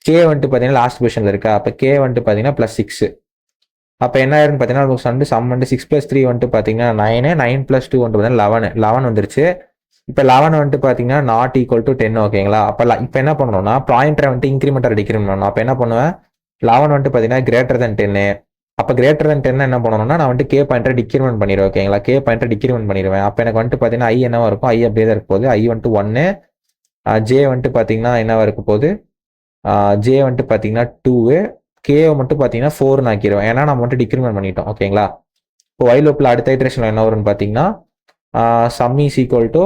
A: கே வந்துட்டு பார்த்தீங்கன்னா லாஸ்ட் பொசிஷனில் இருக்கா. அப்போ கே வந்துட்டு பார்த்தீங்கன்னா +6. அப்போ என்ன ஆயிருன்னு பார்த்தீங்கன்னா நமக்கு வந்து சம் வந்து 6 + 3 வந்துட்டு பார்த்தீங்கன்னா 9 + 2 வந்துட்டு பார்த்தீங்கன்னா 11 வந்துருச்சு. இப்போ 11 வந்துட்டு பார்த்தீங்கன்னா நாட் ஈக்குவல் டு 10 ஓகேங்களா. அப்போ இப்போ என்ன பண்ணணும்னா பாயிண்டரை வந்துட்டு இன்க்ரிமெண்டல் டிக்ரிமெண்ட் பண்ணணும். அப்போ என்ன பண்ணுவேன் 11 வந்துட்டு பார்த்தீங்கன்னா கிரேட்டர் தென் 10. அப்போ கிரேட்டர் தென் 10 என்ன பண்ணணும்னா நான் வந்துட்டு கே பாயிண்டரை டிக்ரிமெண்ட் பண்ணிடுவேன் ஓகேங்களா. கே பாயிண்டரை டிக்ரிமெண்ட் பண்ணிடுவேன். அப்போ எனக்கு வந்துட்டு பார்த்தீங்கன்னா ஐ என்னவா இருக்கும், ஐ அப்படியே தான் இருக்க போகுது. ஐ வந்துட்டு 1, ஜே வந்துட்டு பார்த்தீங்கன்னா என்னவா இருக்க போகுது, ஜே வந்துட்டு பார்த்தீங்கன்னா 2, கே மட்டும் பார்த்தீங்கன்னா 4 ஆக்கிடுவேன். ஏன்னா நம்ம வந்துட்டு டிக்ரிமெண்ட் பண்ணிட்டோம் ஓகேங்களா. இப்போ வைல் லூப்பில் அடுத்த ஐட்ரேஷன் என்ன வரும்னு பார்த்தீங்கன்னா சம் இஸ் ஈக்குவல் டு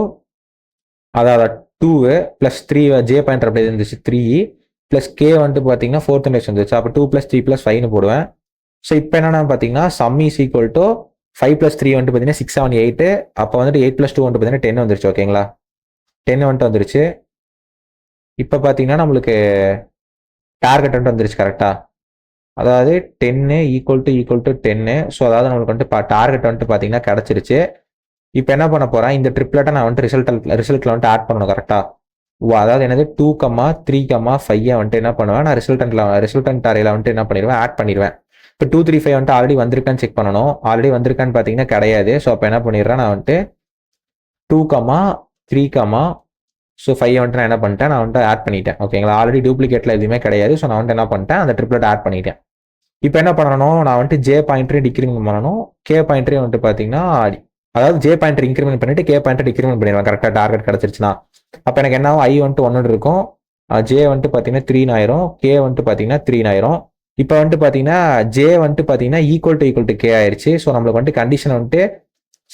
A: அதாவது 2 + 3 ஜே பாயிண்டர் அப்படியே இருந்துச்சு 3 + கே வந்துட்டு பார்த்தீங்கன்னா 4th இண்டெக்ஸ் வந்துச்சு. அப்போ 2 + 3 + 5ன்னு போடுவேன். ஸோ இப்போ என்னென்னா பார்த்தீங்கன்னா சம் இஸ் ஈக்குவல் டு 5 + 3 வந்துட்டு பார்த்தீங்கன்னா 6, 7, 8. அப்போ வந்துட்டு 8 + 2 வந்துட்டு பார்த்தீங்கன்னா 10 வந்துருச்சு ஓகேங்களா. 10 வந்துட்டு வந்துருச்சு. இப்போ பார்த்தீங்கன்னா நம்மளுக்கு டார்கெட் வந்துட்டு வந்துருச்சு கரெக்டாக. அதாவது 10 ஈக்குவல் டு 10. ஸோ அதாவது நம்மளுக்கு வந்துட்டு டார்கெட் வந்துட்டு பார்த்தீங்கன்னா கிடச்சிருச்சு. இப்போ என்ன பண்ண போகிறேன், இந்த ட்ரிப்லெட்டை நான் வந்துட்டு ரிசல்ட்டில் வந்துட்டு ஆட் பண்ணணும் கரெக்டாக. அதாவது என்னது 2, 3, 5 வந்துட்டு என்ன பண்ணுவேன், நான் ரிசல்டன்ட் அறையில் வந்துட்டு என்ன பண்ணிடுவேன், ஆட் பண்ணிடுவேன். இப்போ 2, 3, 5 வந்துட்டு ஆல்ரெடி வந்திருக்கான்னு செக் பண்ணணும். ஆல்ரெடி வந்திருக்கான்னு பார்த்தீங்கன்னா கிடையாது. ஸோ அப்போ என்ன பண்ணிடுறேன், நான் வந்துட்டு 2, 3, ஸோ 5 வந்துட்டு நான் என்ன பண்ணிட்டேன், நான் வந்துட்டு ஆட் பண்ணிட்டேன் ஓகேங்களா. ஆல்ரெடி டூப்ளிகேட்டில் எதுவுமே கிடையாது. ஸோ நான் வந்துட்டு என்ன பண்ணிட்டேன், அந்த ட்ரிப்லெட் ஆட் பண்ணிட்டேன். இப்போ என்ன பண்ணணும், நான் வந்துட்டு ஜே பாயிண்டரையும் டிக்ரிமெண்ட் பண்ணணும், கே பாயிண்டரையும் வந்துட்டு பார்த்தீங்கன்னா அதாவது ஜே பாயிண்டர் இன்க்ரிமெண்ட் பண்ணிட்டு கே பாயிண்டர் டிக்ரிமெண்ட் பண்ணிடுவேன் கரெக்டாக டார்கெட் கிடச்சிருச்சுன்னா. அப்போ எனக்கு என்ன ஆகும், ஐ வந்துட்டு 1 இருக்கும், ஜே வந்துட்டு பார்த்தீங்கன்னா 3 ஆயிரும், கே வந்துட்டு பார்த்தீங்கன்னா 3 ஆயிரும். இப்போ வந்துட்டு பார்த்தீங்கன்னா ஜே வந்துட்டு பார்த்தீங்கன்னா ஈக்குவல் டு கே ஆயிடுச்சு. ஸோ நம்மளுக்கு வந்துட்டு கண்டிஷன் வந்துட்டு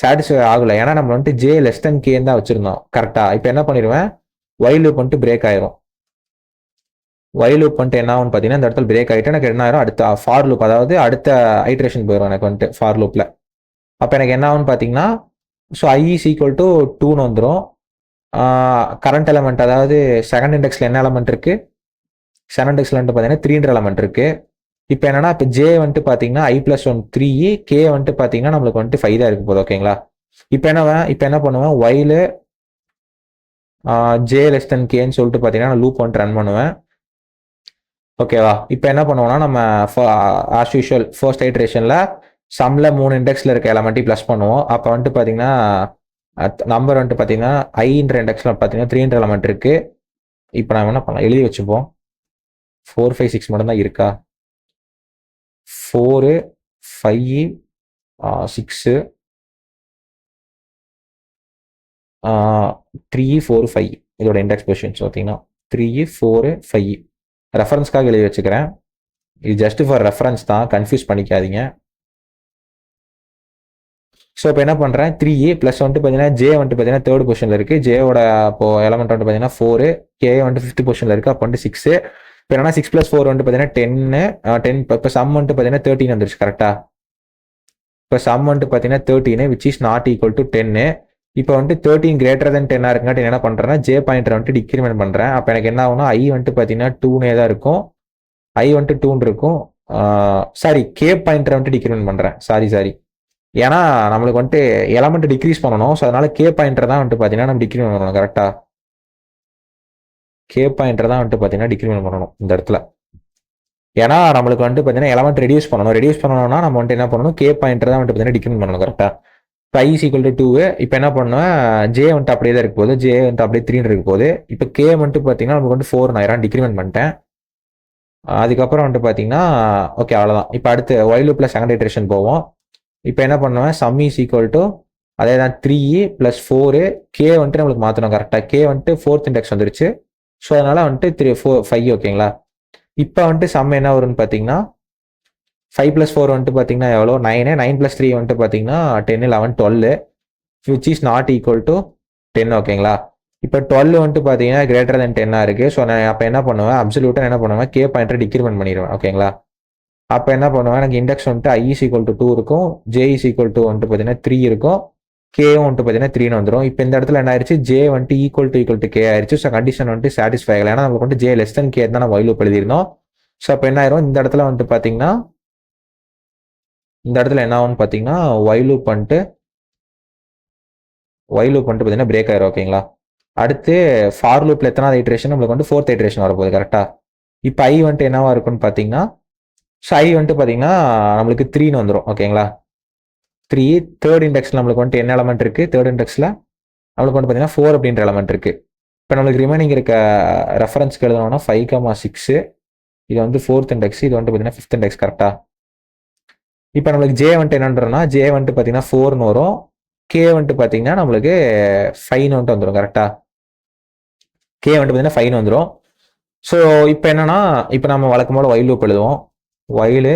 A: சாட்டிஸ்ஃபை ஆகலை. ஏன்னா நம்ம வந்துட்டு ஜே லெஸ் தென் கேன்னு தான் வச்சிருந்தோம் கரெக்டாக. இப்போ என்ன பண்ணிடுவேன், வைல் லூப் வந்துட்டு பிரேக் ஆயிரும். வைல் லூப் வந்துட்டு என்ன ஆகும்னு பார்த்தீங்கன்னா இந்த இடத்துல பிரேக் ஆகிட்டு எனக்கு என்ன ஆயிரும், அடுத்த ஃபார் லூப் அதாவது அடுத்த ஐட்ரேஷன் போயிடும் எனக்கு வந்துட்டு ஃபார் லூப்பில். அப்போ எனக்கு என்ன ஆகும்னு பார்த்தீங்கன்னா so i is equal to 2ன்னு வந்துடும். கரண்ட் எலமெண்ட் அதாவது செகண்ட் இண்டெக்ஸில் என்ன எலமெண்ட் இருக்குது, செகண்ட் இண்டெக்ஸில் வந்துட்டு பார்த்தீங்கன்னா 3 எலமெண்ட் இருக்குது. இப்போ என்னன்னா இப்போ ஜே வந்துட்டு பார்த்தீங்கன்னா ஐ + 1 3, கே வந்துட்டு பார்த்தீங்கன்னா நம்மளுக்கு வந்துட்டு 5 தான் இருக்கு போகுது ஓகேங்களா. இப்போ என்ன பண்ணுவேன், வைல் ஜே லெஸ் தென் கேன்னு சொல்லிட்டு பார்த்தீங்கன்னா நான் லூப் வந்துட்டு ரன் பண்ணுவேன் ஓகேவா. இப்போ என்ன பண்ணுவோம்னா நம்ம ஆஸ் யூஷுவல் ஃபர்ஸ்ட் ஐட்ரேஷனில் சம்மில் 3 இண்டெக்ஸில் இருக்க எலமெண்ட்டையும் ப்ளஸ் பண்ணுவோம். அப்போ வந்துட்டு பார்த்தீங்கன்னா நம்பர் வந்துட்டு பார்த்தீங்கன்னா ஐன்ற இண்டெக்ஸில் பார்த்தீங்கன்னா 3 எலமெண்ட் இருக்குது. இப்போ நான் என்ன பண்ணலாம், எழுதி வச்சுப்போம். 4, 5, 6 மட்டும்தான் இருக்கா, 4, 5, 6, 3, 4, 5 இதோட இண்டெக்ஸ் பொசிஷன்ஸ் பார்த்தீங்கன்னா 3, 4, 5 ரெஃபரன்ஸ்க்காக எழுதி வச்சுக்கிறேன். இது ஜஸ்ட் ஃபார் ரெஃபரன்ஸ் தான், கன்ஃபியூஸ் பண்ணிக்காதீங்க. ஸோ இப்போ என்ன பண்ணுறேன், 3 + வந்துட்டு பார்த்தீங்கன்னா ஜே வந்துட்டு பார்த்தீங்கன்னா 3rd பொசிஷனில் இருக்குது. ஜேவோட இப்போ எலமெண்ட் வந்துட்டு பார்த்தீங்கன்னா 4, கே வந்துட்டு 5th பொசிஷனில் இருக்குது. அப்போ வந்துட்டு 6. இப்போ என்னன்னா 6 + 4 வந்துட்டு பார்த்தீங்கன்னா 10. இப்போ சம் வந்துட்டு பார்த்தீங்கன்னா 13 வந்துருச்சு கரெக்டாக. இப்போ சம் வந்துட்டு பார்த்தீங்கன்னா 13 which is not equal to 10. இப்போ வந்துட்டு 13 கிரேட்டர் தென் 10 இருக்குங்காட்டி என்ன பண்ணுறேன்னா ஜே பாயிண்டர் வந்துட்டு டிக்ரிமெண்ட் பண்ணுறேன். அப்போ எனக்கு என்ன ஆகும்னா ஐ வந்துட்டு பார்த்தீங்கன்னா 2னே தான் இருக்கும், ஐ வந்துட்டு 2 இருக்கும். சாரி, கே பாயிண்டர் வந்துட்டு டிக்ரிமெண்ட் பண்ணுறேன். சாரி, ஏன்னா நம்மளுக்கு வந்துட்டு எலமெண்ட் டிக்ரீஸ் பண்ணணும். ஸோ அதனால கே பாயிண்டர் தான் வந்துட்டு பார்த்தீங்கன்னா நம்ம டிக்ரிமெண்ட் பண்ணணும் கரெக்டாக. கே பாயிண்டர் தான் வந்துட்டு பார்த்தீங்கன்னா டிக்ரிமெண்ட் பண்ணணும் இந்த இடத்துல. ஏன்னா நம்மளுக்கு வந்துட்டு பார்த்தீங்கன்னா எலமெண்ட் ரெடியூஸ் பண்ணணும்னா நம்ம வந்துட்டு என்ன பண்ணணும், கே பாயிண்டர் தான் வந்துட்டு பார்த்தீங்கன்னா டிக்ரிமெண்ட் பண்ணணும் கரெக்டாக. இப்போ ஐ = 2. இப்போ என்ன பண்ணுவேன், ஜே வந்துட்டு அப்படியே தான் இருக்க போகுது, ஜே வந்துட்டு அப்படியே 3 இருக்க போகுது. இப்போ கே வந்துட்டு பார்த்தீங்கன்னா நமக்கு வந்துட்டு 4 ஆயிரம் டிக்ரிமெண்ட் பண்ணிட்டேன். அதுக்கப்புறம் வந்துட்டு பார்த்தீங்கன்னா ஓகே அவ்வளோதான். இப்போ அடுத்து வைல் லூப்பில் செகண்ட் ஐட்ரேஷன் போவோம். இப்போ என்ன பண்ணுவேன், சம் இஸ் ஈக்குவல் டு அதே தான் 3 + 4, கே வந்துட்டு நம்மளுக்கு மாற்றணும் கரெக்டாக. கே வந்துட்டு 4th இண்டெக்ஸ் வந்துருச்சு. ஸோ அதனால வந்துட்டு 3, 4, 5 ஓகேங்களா. இப்போ வந்துட்டு சம் என்ன வரும்னு பார்த்தீங்கன்னா 5 + 4 வந்துட்டு பார்த்தீங்கன்னா எவ்வளோ, 9. 9 + 3 வந்துட்டு பார்த்தீங்கன்னா 10, 11, 12 which is not equal to 10 ஓகேங்களா. இப்போ 12 வந்துட்டு பார்த்தீங்கன்னா கிரேட்டர் தென் 10 இருக்குது. ஸோ நான் அப்போ என்ன பண்ணுவேன், அப்சல்யூட்டாக என்ன பண்ணுவேன், கே பாயிண்டரை டிக்ரிமெண்ட் பண்ணிடுவேன் ஓகேங்களா. அப்போ என்ன பண்ணுவேன், எனக்கு இண்டெக்ஸ் வந்துட்டு ஐ = 2 இருக்கும், ஜே = வந்துட்டு பார்த்தீங்கன்னா 3 இருக்கும், கேவும் வந்துட்டு பார்த்தீங்கன்னா 3ன்னு வந்துடும். இப்போ இந்த இடத்துல என்ன ஆயிடுச்சு, ஜே வந்துட்டு ஈக்குவல் டு கே ஆயிடுச்சு. ஸோ கண்டிஷன் வந்துட்டு சாட்டிஸ்ஃபை ஆகலை. ஏன்னா நமக்கு வந்துட்டு ஜே லெஸ் தென் கே தான் நம்ம வைல் லூப் எழுதியிருந்தோம். ஸோ அப்போ என்ன ஆயிரும், இந்த இடத்துல வந்துட்டு பார்த்தீங்கன்னா என்ன ஆகும்னு பார்த்தீங்கன்னா வைல் லூப் வந்துட்டு பார்த்தீங்கன்னா பிரேக் ஆயிரும் ஓகேங்களா. அடுத்து ஃபார் லூப்பில் எத்தனாவது ஐட்ரேஷன், நம்மளுக்கு வந்து 4th ஐட்ரேஷன் வரப்போகுது கரெக்டாக. இப்போ ஐ வந்துட்டு என்னவா இருக்குன்னு பார்த்தீங்கன்னா ஸோ ஐ வந்துட்டு பார்த்தீங்கன்னா நம்மளுக்கு 3ன்னு வந்துடும் ஓகேங்களா. 3 3rd இண்டெக்ஸில் நம்மளுக்கு வந்துட்டு என்ன எலமெண்ட் இருக்குது, 3rd இண்டெக்ஸில் நம்மளுக்கு வந்து பார்த்தீங்கன்னா 4 அப்படின்ற எலமெண்ட் இருக்கு. இப்போ நம்மளுக்கு ரிமைனிங் இருக்க ரெஃபரன்ஸ்க்கு எழுதணும்னா 5,6 இது வந்து 4th இண்டெக்ஸ், இது வந்து பார்த்தீங்கன்னா 5th இண்டெக்ஸ் கரெக்டா. இப்போ நம்மளுக்கு ஜே வந்துட்டு என்னன்றோம்னா ஜே வந்துட்டு பார்த்தீங்கன்னா 4ன்னு வரும், கே வந்துட்டு பார்த்தீங்கன்னா நம்மளுக்கு 5ன்னு வந்துட்டு வந்துடும் கரெக்டா. கே வந்துட்டு பார்த்தீங்கன்னா 5ன்னு வந்துடும். ஸோ இப்போ என்னன்னா இப்போ நம்ம வழக்கம் போல வைல் லூப் எழுதுவோம். வைலு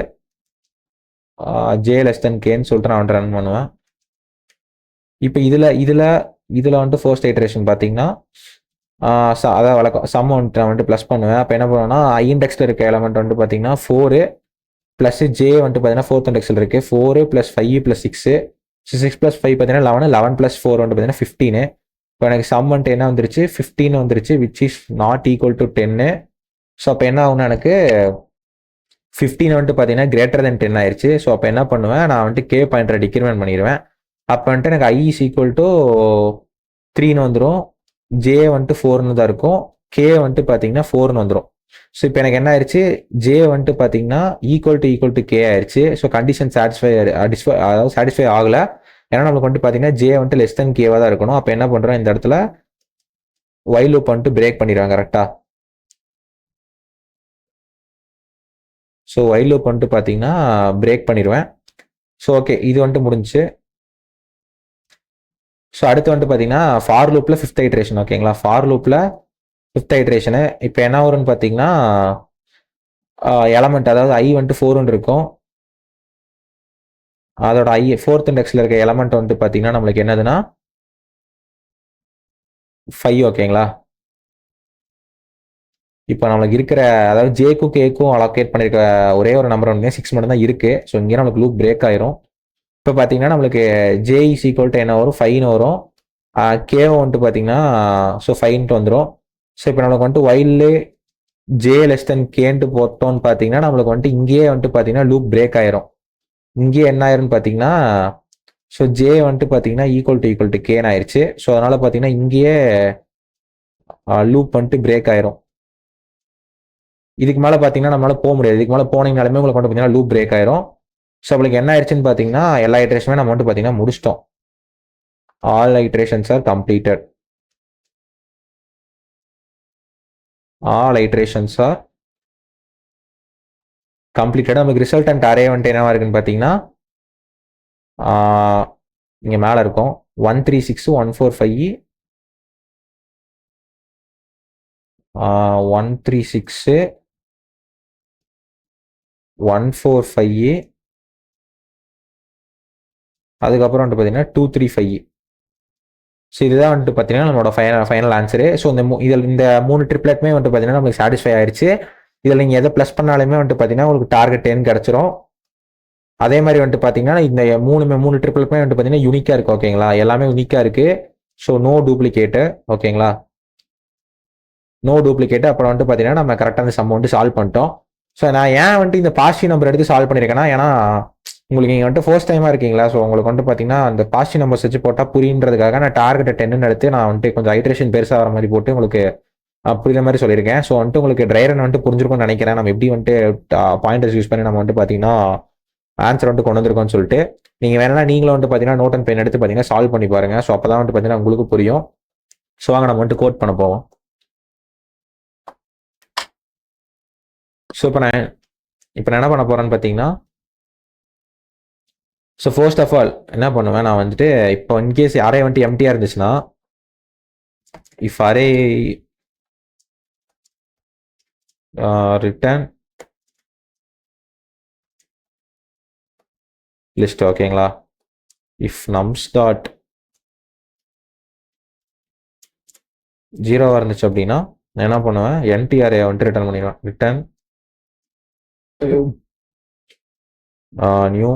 A: ஜே லெஸ் தென் கேன்னு சொல்லிட்டு நான் வந்துட்டு ரன் பண்ணுவேன். இப்போ இதில் வந்துட்டு ஃபர்ஸ்ட் ஐட்ரேஷன் பார்த்தீங்கன்னா அதாவது வழக்கம் சம் வந்துட்டு நான் வந்துட்டு ப்ளஸ் பண்ணுவேன். அப்போ என்ன பண்ணுவேன்னா ஐ இண்டெக்ஸில் இருக்க எலமெண்ட் வந்துட்டு பார்த்தீங்கன்னா 4 ப்ளஸ் ஜே வந்துட்டு பார்த்தீங்கன்னா 4th இண்டெக்ஸில் இருக்குது 4 + 5 + 6 6 + 5 பார்த்தீங்கன்னா 11 11 + 4 வந்துட்டு பார்த்தீங்கன்னா 15. இப்போ எனக்கு சம் வந்துட்டு என்ன வந்துருச்சு 15 வந்துருச்சு, which is not equal to 10. So அப்போ என்ன ஆகும்னா எனக்கு 15 வந்துட்டு பார்த்தீங்கன்னா கிரேட்டர் தென் 10 ஆயிடுச்சு. ஸோ அப்போ என்ன பண்ணுவேன் நான் வந்துட்டு கே பாயிண்டரை டிக்ரிமெண்ட் பண்ணிடுவேன். அப்போ வந்துட்டு எனக்கு ஐ இஸ் ஈக்குவல் டு 3ன்னு வந்துடும், ஜே வந்துட்டு 4ன்னு தான் இருக்கும், கே வந்துட்டு பார்த்தீங்கன்னா 4ன்னு வந்துடும். ஸோ இப்போ எனக்கு என்ன ஆயிடுச்சு ஜே வந்துட்டு பார்த்தீங்கன்னா ஈக்குவல் டு கே ஆயிடுச்சு. ஸோ கண்டிஷன் அதாவது சாட்டிஸ்ஃபை ஆகலை. ஏன்னா நம்மளுக்கு வந்துட்டு பார்த்தீங்கன்னா ஜே வந்துட்டு லெஸ் தென் கேவாக தான் இருக்கணும். அப்போ என்ன பண்ணுறோம் இந்த இடத்துல வைல் லூப் வந்துட்டு பிரேக் பண்ணிடுவாங்க கரெக்டா. ஸோ வைல் லூப் வந்துட்டு பார்த்தீங்கன்னா பிரேக் பண்ணிடுவேன். ஸோ ஓகே இது வந்துட்டு முடிஞ்சு. ஸோ அடுத்து வந்துட்டு பார்த்தீங்கன்னா ஃபார் லூப்பில் 5th ஐட்ரேஷன் ஓகேங்களா. ஃபார் லூப்பில் 5th ஐட்ரேஷனு இப்போ என்ன வரும்னு பார்த்தீங்கன்னா எலமெண்ட் அதாவது ஐ வந்துட்டு 4ன்னு இருக்கும், அதோட ஐ 4th இண்டெக்ஸில் இருக்க எலமெண்ட் வந்துட்டு பார்த்தீங்கன்னா நம்மளுக்கு என்னதுன்னா 5 ஓகேங்களா. இப்போ நம்மளுக்கு இருக்கிற அதாவது ஜேக்கும் கேக்கும் அலோகேட் பண்ணியிருக்க ஒரே ஒரு நம்பர் வந்து 6 மட்டும் தான் இருக்குது. ஸோ இங்கே நம்மளுக்கு லூப் பிரேக் ஆயிரும். இப்போ பார்த்தீங்கன்னா நம்மளுக்கு ஜே இஸ் ஈக்குவல் டு என்ன வரும் 5ன்னு வரும், கேவும் வந்துட்டு பார்த்தீங்கன்னா ஸோ 5ன்ட்டு வந்துடும். ஸோ இப்போ நம்மளுக்கு வந்துட்டு வைல்டு ஜே லெஸ் தென் கேன்ட்டு போட்டோம்னு பார்த்தீங்கன்னா நம்மளுக்கு வந்துட்டு இங்கேயே வந்துட்டு பார்த்தீங்கன்னா லூப் பிரேக் ஆயிரும். இங்கேயே என்ன ஆயிரும்னு பார்த்தீங்கன்னா ஸோ ஜே வந்துட்டு பார்த்தீங்கன்னா ஈக்குவல் டு கேன்னு ஆயிடுச்சு. ஸோ அதனால பார்த்தீங்கன்னா இங்கேயே லூப் வந்துட்டு பிரேக் ஆயிரும். இதுக்கு மேலே பார்த்தீங்கன்னா நம்மளால போக முடியாது, இதுக்கு மேலே போனீங்கனாலுமே உங்களுக்கு வந்துட்டு பார்த்தீங்கன்னா லூப் பிரேக் ஆயிரும். ஸோ உங்களுக்கு என்ன ஆயிடுச்சுன்னு பார்த்தீங்கன்னா எல்லா ஐட்ரேஷனுமே நம்ம வந்துட்டு பார்த்தீங்கன்னா முடிச்சிட்டோம். All iterations are completed. All iterations are completed. நமக்கு ரிசல்டன்ட் அரே வந்துட்டு என்னவா இருக்குன்னு பார்த்தீங்கன்னா இங்கே மேலே இருக்கும் 136 145 136 145 அதுக்கப்புறம் வந்துட்டு பார்த்தீங்கன்னா 235. ஸோ இதுதான் வந்துட்டு பார்த்தீங்கன்னா நம்மளோட ஃபைனல் ஆன்சரு. ஸோ இந்த 3 ட்ரிப்லெட்டுமே வந்துட்டு பார்த்தீங்கன்னா நம்மளுக்கு சாட்டிஸ்ஃபை ஆயிடுச்சு. இதில் நீங்கள் எதை ப்ளஸ் பண்ணாலுமே வந்துட்டு பார்த்தீங்கன்னா உங்களுக்கு டார்கெட் 10 கிடச்சிரும். அதே மாதிரி வந்துட்டு பார்த்தீங்கன்னா இந்த 3 ட்ரிப்லெட்டுமே வந்துட்டு பார்த்தீங்கன்னா யூனிக்காக இருக்குது ஓகேங்களா. எல்லாமே யூனிக்காக இருக்குது. ஸோ நோ டூப்ளிகேட்டு ஓகேங்களா, நோ டூப்ளிகேட்டு. அப்புறம் வந்துட்டு பார்த்தீங்கன்னா நம்ம கரெக்டாக அந்த சம் வந்துட்டு சால்வ் பண்ணிட்டோம். ஸோ நான் ஏன் வந்துட்டு இந்த பாசிட்டிவ் நம்பர் எடுத்து சால்வ் பண்ணியிருக்கேன்னா ஏன்னா உங்களுக்கு நீங்கள் வந்துட்டு ஃபர்ஸ்ட் டைமாக இருக்கீங்களா. ஸோ உங்களுக்கு வந்துட்டு பார்த்தீங்கன்னா அந்த பாசிட்டிவ் நம்பர்ஸ் வச்சு போட்டால் புரியுன்றதுக்காக நான் டார்கெட்டை 10ன்னு எடுத்து நான் வந்துட்டு கொஞ்சம் ஐட்ரேஷன் பெருசாக வர மாதிரி போட்டு உங்களுக்கு புரியுற மாதிரி சொல்லியிருக்கேன். ஸோ வந்துட்டு உங்களுக்கு ட்ரைரன் வந்துட்டு புரிஞ்சிருக்கும்னு நினைக்கிறேன். நம்ம எப்படி வந்துட்டு பாயிண்டர்ஸ் யூஸ் பண்ணி நம்ம வந்துட்டு பார்த்தீங்கன்னா ஆன்சர் வந்துட்டு கொண்டு வந்திருக்கோம்னு சொல்லிட்டு. நீங்கள் வேணா நீங்களும் வந்துட்டு பார்த்தீங்கன்னா நோட் அண்ட் பென் எடுத்து பார்த்தீங்கன்னா சால்வ் பண்ணி பாருங்க. ஸோ அப்போ தான் வந்துட்டு பார்த்தீங்கன்னா உங்களுக்கு புரியும். ஸோ வாங்க நம்ம வந்துட்டு கோட் பண்ண போவோம். ஸோ இப்போ நான் என்ன பண்ண போகிறேன்னு பார்த்தீங்கன்னா ஸோ ஃபர்ஸ்ட் ஆஃப் ஆல் என்ன பண்ணுவேன் நான் வந்துட்டு இப்போ இன்கேஸ் அரே வந்துட்டு எம்டியாக இருந்துச்சுன்னா இஃப் அரே ரிட்டர்ன் லிஸ்ட் ஓகேங்களா. இஃப் நம்ஸ் டாட் 0 இருந்துச்சு அப்படின்னா நான் என்ன பண்ணுவேன் என்டிஆரே வந்துட்டு ரிட்டர்ன் பண்ணிடுவேன். Return new.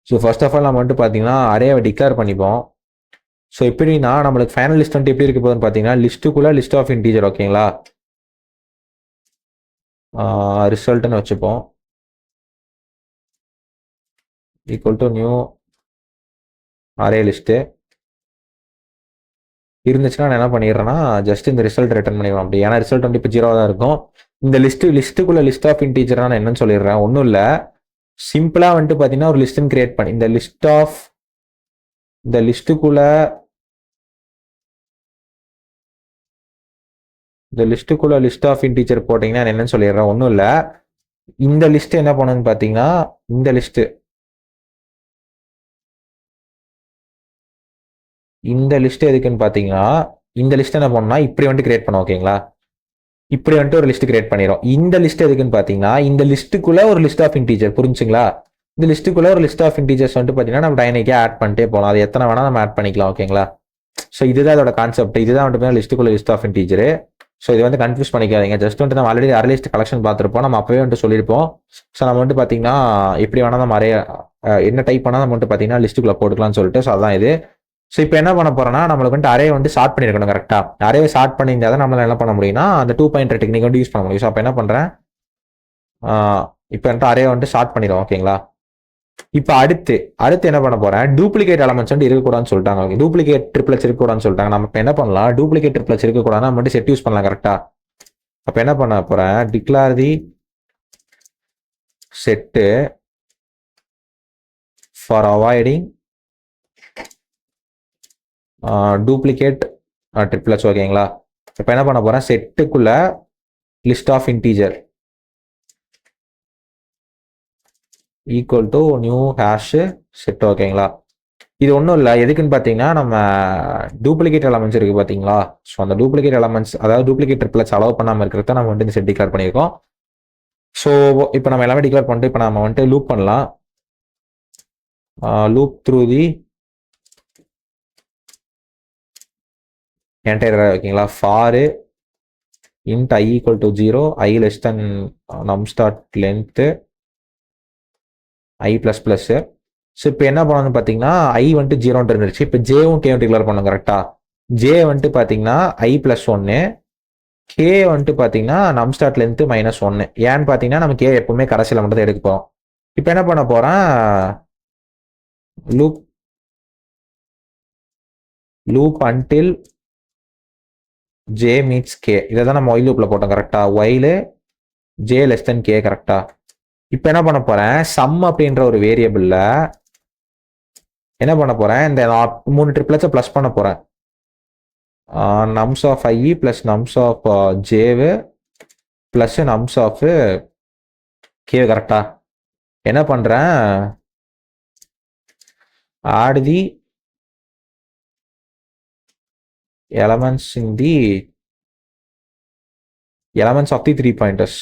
A: So first of all நம்ம வந்துட்டு பார்த்தீங்கன்னா அரேவை டிக்ளேர் பண்ணிப்போம். ஸோ எப்படின்னா நம்மளுக்கு ஃபைனல் லிஸ்ட் வந்துட்டு எப்படி இருக்க போகுதுன்னு பார்த்தீங்கன்னா லிஸ்ட்டுக்குள்ளே லிஸ்ட் ஆஃப் இன்டீஜர் ஓகேங்களா, ரிசல்ட்னு வச்சுப்போம் equal to new array list இருந்துச்சுன்னா நான் என்ன பண்ணிடுறேன்னா ஜஸ்ட் இந்த ரிசல்ட் ரிட்டர்ன் பண்ணிடுவேன் அப்படி. ஏன்னா ரிசல்ட் வந்து இப்போ 0 தான் இருக்கும். இந்த லிஸ்ட்டுக்குள்ள லிஸ்ட் ஆஃப் இன்டீஜர் நான் என்னன்னு சொல்லிடுறேன், ஒன்றும் இல்லை சிம்பிளாக வந்துட்டு பார்த்தீங்கன்னா ஒரு லிஸ்ட்டுன்னு கிரியேட் பண்ணி இந்த லிஸ்ட் ஆஃப் இந்த லிஸ்ட்டுக்குள்ள லிஸ்ட் ஆஃப் இன்டீஜர் போட்டிங்கன்னா என்னன்னு சொல்லிடுறேன். ஒன்றும் இல்லை, இந்த லிஸ்ட் என்ன பண்ணுன்னு பார்த்தீங்கன்னா, இந்த லிஸ்ட் எதுக்குன்னு பார்த்தீங்கன்னா, இந்த லிஸ்ட் என்ன பண்ணா இப்படி வந்துட்டு கிரியேட் பண்ண, ஓகேங்களா? இப்படி வந்துட்டு ஒரு லிஸ்ட் கிரியேட் பண்ணிடும். இந்த லிஸ்ட் எதுக்குன்னு பார்த்தீங்கன்னா, இந்த லிஸ்ட்டுக்குள்ள ஒரு லிஸ்ட் ஆஃப் இன்டீஜர், புரிஞ்சுங்களா? இந்த லிஸ்ட்டுக்குள்ள ஒரு லிஸ்ட் ஆஃப் இன்டீஜர்ஸ் வந்துட்டு பார்த்தீங்கன்னா நம்ம டைனமிக்காக ஆட் பண்ணிட்டே போகலாம். அது எத்தனை வேணா நம்ம ஆட் பண்ணிக்கலாம், ஓகேங்களா? ஸோ இதுதான் இதோட கான்செப்ட். இதுதான் வந்துட்டு லிஸ்ட்டுக்குள்ள லிஸ்ட் ஆஃப் இன்டீஜர். ஸோ இது வந்து கன்ஃபியூஸ் பண்ணிக்காதீங்க. ஜஸ்ட் வந்துட்டு நம்ம ஆல்ரெடி அரே லிஸ்ட் கலெக்ஷன் பார்த்துருப்போம், நம்ம அப்பவே வந்துட்டு சொல்லியிருப்போம். ஸோ நம்ம வந்துட்டு பார்த்தீங்கன்னா எப்படி வேணா நம்ம அரே என்ன டைப் பண்ணால் நம்ம வந்துட்டு பார்த்தீங்கன்னா லிஸ்ட்டுக்குள்ள போட்டுக்கலாம்னு சொல்லிட்டு, ஸோ அதான் இது. ஸோ இப்போ என்ன பண்ண போறோம்னா, நம்மளுக்கு வந்துட்டு அரே வந்து ஷார்ட் பண்ணிருக்கணும் கரெக்டா. அரே ஷார்ட் பண்ணியிருந்தா தான் நம்மளால என்ன பண்ண முடியும்னா அந்த 2 பாயிண்டர் டெக்னிக் வந்து யூஸ் பண்ண முடியும். ஸோ அப்போ என்ன பண்றேன், இப்போ வந்துட்டு அரே வந்துட்டு ஷார்ட் பண்ணிடும், ஓகேங்களா? இப்போ அடுத்து என்ன பண்ண போறேன், டூப்ளிகேட் எலமெண்ட்ஸ் வந்து இருக்கக்கூடாதுன்னு சொல்லிட்டாங்க. ஓகே, டூப்ளிகேட் ட்ரிப்ளெட்ஸ் இருக்கக்கூடாதுன்னு சொல்லிட்டாங்க. நம்ம இப்போ என்ன பண்ணலாம், டூப்ளிகேட் ட்ரிப்ளெட்ஸ் இருக்கக்கூடாதுன்னா நம்ம மட்டும் செட் யூஸ் பண்ணலாம் கரெக்டா. அப்போ என்ன பண்ண போறேன், declare the set for avoiding duplicate triplets, ஓகேங்களா? இப்போ என்ன பண்ண போறேன், செட்டுக்குள்ள list of integer equal to new hash set, ஓகேங்களா? இது ஒன்றும் இல்லை, எதுக்குன்னு பார்த்தீங்கன்னா நம்ம டூப்ளிகேட் எலமெண்ட்ஸ் இருக்குது பார்த்தீங்களா. ஸோ அந்த டூப்ளிகேட் எலமெண்ட்ஸ், அதாவது டூப்ளிகேட் ட்ரிப்ளெட்ஸ் அலோவ் பண்ணாமல் இருக்கிறத நம்ம வந்துட்டு இந்த செட் டிக்ளேர் பண்ணியிருக்கோம். ஸோ இப்போ நம்ம எல்லாமே டிக்ளேர் பண்ணிட்டு இப்போ நம்ம வந்துட்டு லூப் பண்ணலாம். லூப் த்ரூ தி என்டையர், ஓகேங்களா? For int I equal to 0, I less than num start length I plus plus. So இப்போ என்ன பண்ணணும்னு பார்த்தீங்கன்னா ஐ வந்துட்டு 0 இருந்துருச்சு. இப்போ ஜேவும் கேவும் டிக்ளேர் பண்ணணும் கரெக்டா. ஜே வந்துட்டு பார்த்தீங்கன்னா I+1, கே வந்துட்டு பார்த்தீங்கன்னா நம் ஸ்டார்ட் லென்த் -1. ஏன்னு பார்த்தீங்கன்னா நம்ம கே எப்பவுமே கடைசியில் மட்டும் தான் எடுக்க போகிறோம். இப்போ என்ன பண்ண போறேன், loop until j meets k. இதை தான் நம்ம ஒயில் லூப்ல போட்டோம் கரெக்டா. While j less than k கரெக்டா. இப்போ என்ன பண்ண போறேன், சம் அப்படின்ற ஒரு வேரியபிள்ல என்ன பண்ண போறேன், இந்த 3 ட்ரிப்ளெட்ஸை பிளஸ் பண்ண போறேன். Nums of I plus nums of j plus nums of k கரெக்டா. என்ன பண்றேன், add the elements in the elements of the 3 pointers,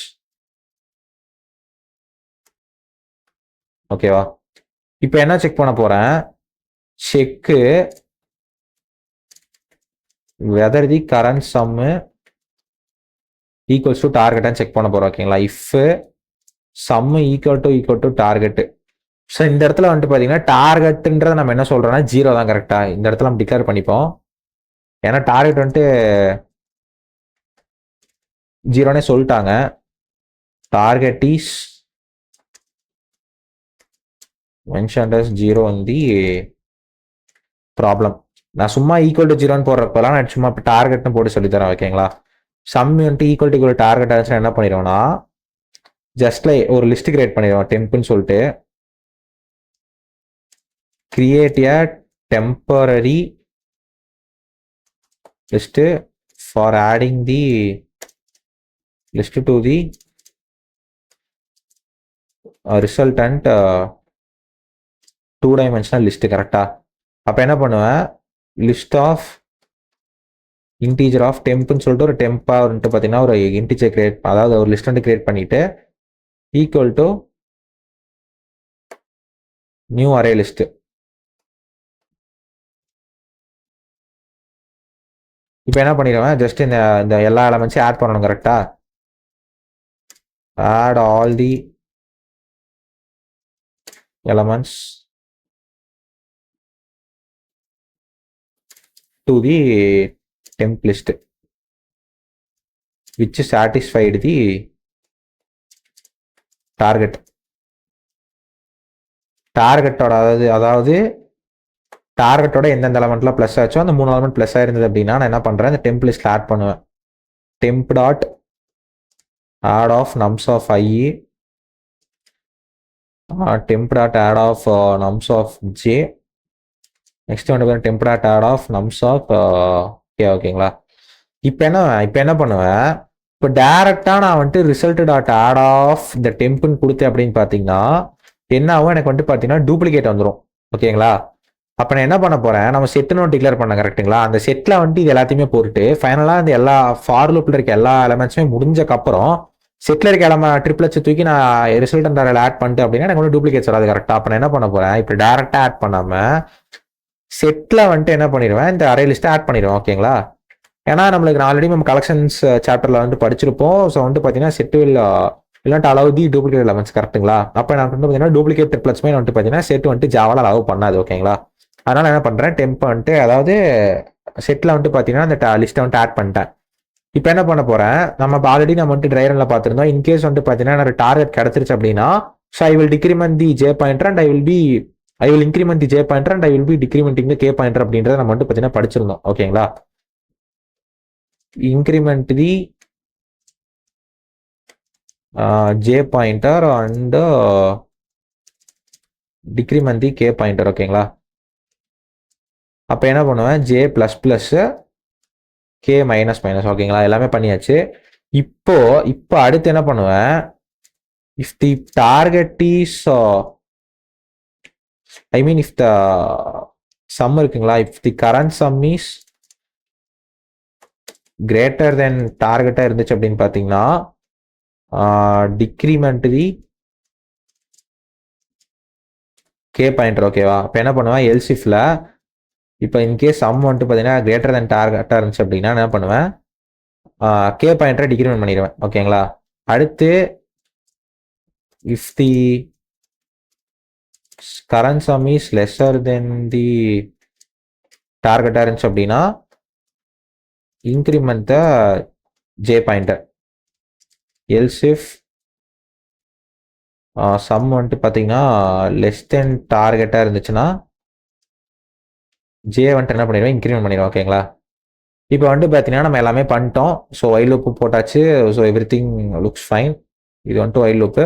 A: ஓகேவா? இப்போ என்ன செக் பண்ண போறேன், check whether the current sum equals to target and check பண்ண போறோம், ஓகேங்களா? if sum equal to target. So இந்த இடத்துல வந்துட்டு பார்த்தீங்கன்னா டார்கெட்ன்றதை நம்ம என்ன சொல்றோம்னா 0 தான் கரெக்டா. இந்த இடத்துல நம்ம டிக்ளேர் பண்ணிப்போம், ஏன்னா டார்கெட் வந்துட்டு 0னே சொல்லிட்டாங்க. Target is mentioned as 0 in the problem. நான் சும்மா ஈக்குவல் டு 0ன்னு போடுறப்பெல்லாம் நான் சும்மா டார்கெட்னு போட்டு சொல்லி தரேன், ஓகேங்களா? சம் வந்துட்டு ஈக்குவல் டு டார்கெட் ஆச்சுன்னா என்ன பண்ணிடுவோம்னா ஜஸ்ட் ஒரு லிஸ்ட் கிரியேட் பண்ணிடுவோம், டெம்ப்னு சொல்லிட்டு. Create a temporary list for adding the list to the resultant 2-dimensional list கரெக்டா. அப்போ என்ன பண்ணுவேன், லிஸ்ட் ஆஃப் இன்டீஜர் ஆஃப் டெம்ப்னு சொல்லிட்டு ஒரு டெம்பா வந்துட்டு பார்த்தீங்கன்னா ஒரு இன்டீஜர் கிரியேட், அதாவது ஒரு லிஸ்ட் வந்து கிரியேட் பண்ணிட்டு equal to new array list. இப்போ என்ன பண்ணிடுவேன், ஜஸ்ட் இந்த எல்லா எலமெண்ட்ஸையும் ஆட் பண்ணணும் கரெக்டா. Add all the elements to the temp list which satisfied the target. டார்கெட்டோட அதாவது டார்கெட்டோட எந்தெந்த எலமெண்ட்லாம் ப்ளஸ் ஆச்சோ அந்த 3 எலமெண்ட் ப்ளஸ் ஆயிருந்தது அப்படின்னா நான் என்ன பண்றேன், இந்த டெம்ப் லிஸ்ட்ல ஆட் பண்ணுவேன். Temp dot add of nums of I, temp dot add of nums of J next வந்து பார்த்தீங்கன்னா temp dot add of nums of ஓகேங்களா. இப்போ என்ன பண்ணுவேன், இப்போ டேரெக்டாக நான் வந்துட்டு ரிசல்ட் டாட் ஆட் ஆஃப் இந்த டெம்ப்னு கொடுத்தேன் அப்படின்னு பார்த்தீங்கன்னா என்ன ஆகும், எனக்கு வந்துட்டு பார்த்தீங்கன்னா டூப்ளிகேட் வந்துடும். ஓகேங்களா. அப்போ நான் என்ன பண்ண போகிறேன், நம்ம செட்டுன்னு டிக்ளேர் பண்ண கரெக்டுங்களா. அந்த செட்டில் வந்துட்டு இது எல்லாத்தையுமே போட்டு ஃபைனலாக இந்த எல்லா ஃபார் லூப்பில் இருக்க எல்லா எலமெண்ட்ஸுமே முடிஞ்சக்கப்புறம் செட்டில் இருக்க ட்ரிப்ளெட்ஸ் தூக்கி நான் ரிசல்ட் அந்த ஆட் பண்ணிட்டு அப்படின்னா எனக்கு வந்து டூப்ளிகேட்ஸ் வராது கரெக்டாக. அப்போ நான் என்ன பண்ண போகிறேன், இப்போ டேரெக்டாக ஆட் பண்ணாமல் செட்டில் வந்துட்டு என்ன பண்ணிடுவேன், இந்த அரே லிஸ்ட்டை ஆட் பண்ணிடுவேன். ஓகேங்களா. ஏன்னா நம்மளுக்கு ஆல்ரெடி நம்ம கலெக்ஷன்ஸ் சாப்டரில் வந்து படிச்சிருப்போம். ஸோ வந்து பார்த்தீங்கன்னா செட்டு இல்லாட்டி அலவ் தி டூப்ளிகேட் எலமெண்ட்ஸ் கரெக்ட்டுங்களா. அப்போ நான் வந்து பார்த்தீங்கன்னா டூப்ளிகேட் ட்ரிப்ளெட்ஸ்மே வந்துட்டு பார்த்தீங்கன்னா செட் வந்துட்டு ஜாவால அலவ் பண்ணாது. ஓகேங்களா. அதனால என்ன பண்ணுறேன், டெம்ப் வந்துட்டு அதாவது செட்டில் வந்துட்டு பார்த்தீங்கன்னா அந்த லிஸ்ட்டை வந்துட்டு ஆட் பண்ணிட்டேன். இப்போ என்ன பண்ண போகிறேன், நம்ம ஆல்ரெடி நம்ம வந்துட்டு ட்ரை ரன்ல பார்த்துருந்தோம். இன்கேஸ் வந்துட்டு பார்த்தீங்கன்னா எனக்கு டார்கெட் கிடச்சிருச்சு அப்படின்னா so I will decrement the j pointer and I will increment the j pointer and I will be decrementing the k pointer அப்படின்றத நம்ம வந்துட்டு பார்த்தீங்கன்னா படிச்சிருந்தோம். ஓகேங்களா. Increment the j pointer and decrement the k pointer. ஓகேங்களா. அப்போ என்ன பண்ணுவேன், J plus plus k minus minus. ஓகேங்களா. எல்லாமே பண்ணியாச்சு. இப்போ அடுத்து என்ன பண்ணுவேன், if the target is if the sum இருக்குங்களா, if the current sum is greater than டார்கெட்டாக இருந்துச்சு அப்படின்னு பார்த்தீங்கன்னா டிக்ரிமெண்ட் தி கே பாயிண்டர். ஓகேவா. இப்போ என்ன பண்ணுவேன், எல்சிஃப்ல இப்போ இன்கேஸ் சம் வந்துட்டு பார்த்தீங்கன்னா கிரேட்டர் தென் டார்கெட்டாக இருந்துச்சு அப்படின்னா என்ன பண்ணுவேன், கே பாயிண்டரை டிக்ரிமெண்ட் பண்ணிடுவேன். ஓகேங்களா. அடுத்து if the current sum is lesser than the டார்கெட்டாக இருந்துச்சு அப்படின்னா increment the j pointer. Else if sum வந்துட்டு பார்த்தீங்கன்னா லெஸ் தென் டார்கெட்டாக இருந்துச்சுன்னா ஜே வந்துட்டு என்ன பண்ணிடுவேன், இன்க்ரிமெண்ட் பண்ணிடுவோம். ஓகேங்களா. இப்போ வந்துட்டு பார்த்தீங்கன்னா நம்ம எல்லாமே பண்ணிட்டோம். ஸோ வைல் லூப்பு போட்டாச்சு. So every thing looks fine. இது வந்துட்டு வைல் லூப்பு.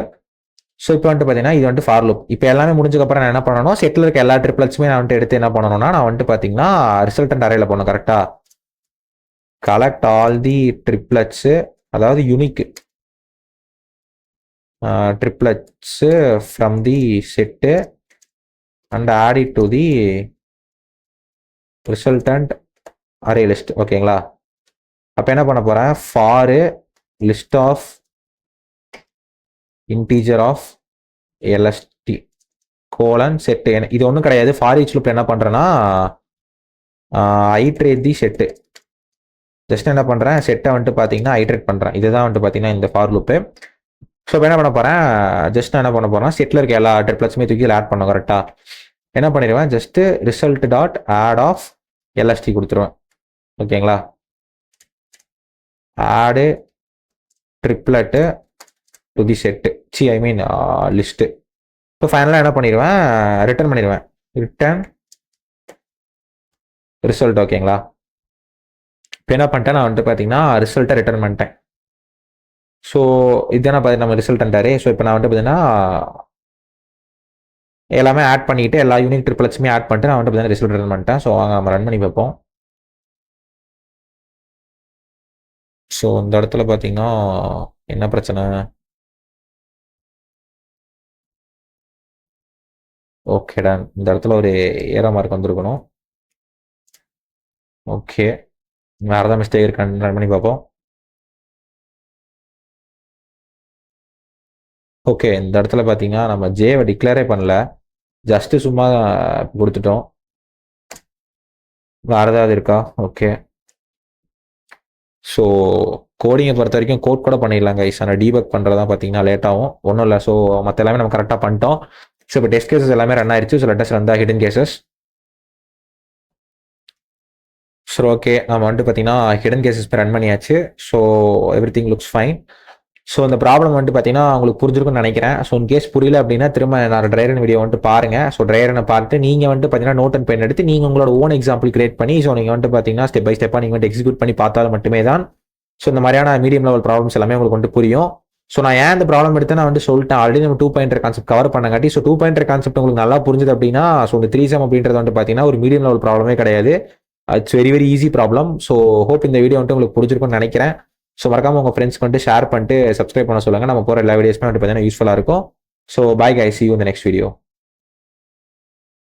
A: ஸோ இப்போ வந்துட்டு பார்த்தீங்கன்னா இது வந்துட்டு ஃபார் லூப். இப்போ எல்லாமே முடிஞ்சக்கப்புறம் நான் என்ன பண்ணணும், செட்டில் இருக்க எல்லா ட்ரிப்ளெட்ஸுமே நான் வந்துட்டு எடுத்து என்ன பண்ணணும்னா நான் வந்துட்டு பார்த்தீங்கன்னா ரிசல்டன்ட் அரேல போகணும். கரெக்டாக கலெக்ட் ஆல் தி ட்ரிப்ளெட்ஸு, அதாவது unique triplets from the set and add it to the resultant array list. ஓகேங்களா. அப்போ என்ன பண்ண போகிறேன், for list of integer of LST colon set. இது ஒன்றும் கிடையாது. ஃபார் ஈச் லூப் என்ன பண்ணுறேன்னா ஐட்ரேட் தி செட்டு. ஜஸ்ட் என்ன பண்ணுறேன், செட்டை வந்துட்டு பார்த்தீங்கன்னா ஐட்ரேட் பண்ணுறேன். இதுதான் வந்துட்டு பார்த்தீங்கன்னா இந்த ஃபார் லூப்பு. ஸோ இப்போ என்ன பண்ண போகிறேன், ஜஸ்ட் நான் என்ன பண்ண போகிறேன், செட்டில் இருக்க எல்லா ட்ரிப்ளெட்ஸுமே தூக்கி ஆட் பண்ணோம். கரெக்டாக என்ன பண்ணிடுவேன், just result dot add of LST கொடுத்துருவேன். ஓகேங்களா. Add triplet to the set list. இப்போ ஃபைனலாக என்ன பண்ணிடுவேன், ரிட்டர்ன் பண்ணிடுவேன், ரிட்டர்ன் ரிசல்ட். ஓகேங்களா. இப்போ என்ன பண்ணிட்டேன், நான் வந்துட்டு பார்த்தீங்கன்னா ரிசல்ட்டை ரிட்டர்ன் பண்ணிட்டேன். ஸோ இதுதான் பார்த்தீங்கன்னா நம்ம ரிசல்டன்டாரே. ஸோ இப்போ நான் வந்துட்டு பார்த்தீங்கன்னா எல்லாமே ஆட் பண்ணிட்டு எல்லா யூனிக் ட்ரிப்ளெட்ஸுமே ஆட் பண்ணிட்டு நான் வந்துட்டு பார்த்தீங்கன்னா ரிசல்ட் ரிட்டர்ன் பண்ணிட்டேன். ஸோ நம்ம ரன் பண்ணி பார்ப்போம். ஸோ இந்த இடத்துல பார்த்தீங்கன்னா என்ன பிரச்சனை, ஓகேடா இந்த இடத்துல ஒரு ஏரோ மார்க் வந்திருக்கணும். ஓகே, வேறு ஏதாவது மிஸ்டேக் இருக்கான்னு ரன் பண்ணி பார்ப்போம். ஓகே, இந்த இடத்துல பார்த்தீங்கன்னா நம்ம ஜேவை டிக்ளேரே பண்ணல, ஜஸ்ட்டு சும்மா கொடுத்துட்டோம். வேறு ஏதாவது இருக்கா? ஓகே, ஸோ கோடிங்கை பொறுத்த வரைக்கும் கோட் கூட பண்ணிடலாம் கைஸ். ஆனால் டீபக் பண்ணுறது தான் பார்த்தீங்கன்னா லேட் ஆகும். ஒன்றும் இல்லை. ஸோ மற்ற எல்லாமே நம்ம கரெக்டாக பண்ணிட்டோம். ஸோ இப்போ டெஸ்ட் கேசஸ் எல்லாமே ரன் ஆயிடுச்சு. ஸோ லெட்டஸ் ரன் தான் ஹிடன் கேசஸ். ஸோ ஓகே, நம்ம வந்துட்டு பார்த்தீங்கன்னா ஹிடன் கேசஸ் ரன் பண்ணியாச்சு. So every thing looks fine. So இந்த ப்ராப்ளம் வந்துட்டு பார்த்தீங்கன்னா உங்களுக்கு புரிஞ்சிருக்குன்னு நினைக்கிறேன். ஸோ இன் கேஸ் புரியல அப்படின்னா திரும்ப நான் ட்ரைரன் வீடியோ வந்துட்டு பாருங்கள். ஸோ ட்ரைரனை பார்த்து நீங்கள் வந்துட்டு பார்த்தீங்கன்னா நோட் அண்ட் பென் எடுத்து நீங்கள் உங்களோட ஓன் எக்ஸாம்பிள் கிரியேட் பண்ணி ஸோ நீங்கள் வந்துட்டு பார்த்தீங்கன்னா ஸ்டெப் பை ஸ்டெப்பாக நீங்கள் வந்துட்டு எக்ஸிக்யூட் பண்ணி பார்த்தாலும் மட்டுமே தான் ஸோ இந்த மாதிரியான மீடியம் லெவல் ப்ராப்ளம்ஸ் எல்லாமே உங்களுக்கு வந்துட்டு புரியும். ஸோ நான் ஏன் இந்த ப்ராப்ளம் எடுத்து நான் வந்து சொல்லிட்டேன் ஆல்ரெடி நம்ம 2 பாயிண்டர் கான்செப்ட் கவர் பண்ணங்காட்டி. ஸோ 2 பாயிண்டர் கான்செப்ட் உங்களுக்கு நல்லா புரிஞ்சுது அப்படின்னா ஸோ இந்த 3 சம் அப்படின்றது வந்து பார்த்தீங்கன்னா ஒரு மீடியம் லெவல் ப்ராப்ளமே கிடையாது. It's very very easy problem. So hope இந்த வீடியோ வந்துட்டு உங்களுக்கு புரிஞ்சிருக்கும்னு நினைக்கிறேன். ஸோ மறக்காம உங்கள் ஃப்ரெண்ட்ஸ்க்கு வந்துட்டு ஷேர் பண்ணிட்டு சப்ஸ்கிரைப் பண்ண சொல்லுங்கள். நம்ம போகிற எல்லா வீடியோஸ்மே வந்துட்டு பார்த்தீங்கன்னா யூஸ்ஃபுல்லாக இருக்கும். So bye guys, see you in the next video.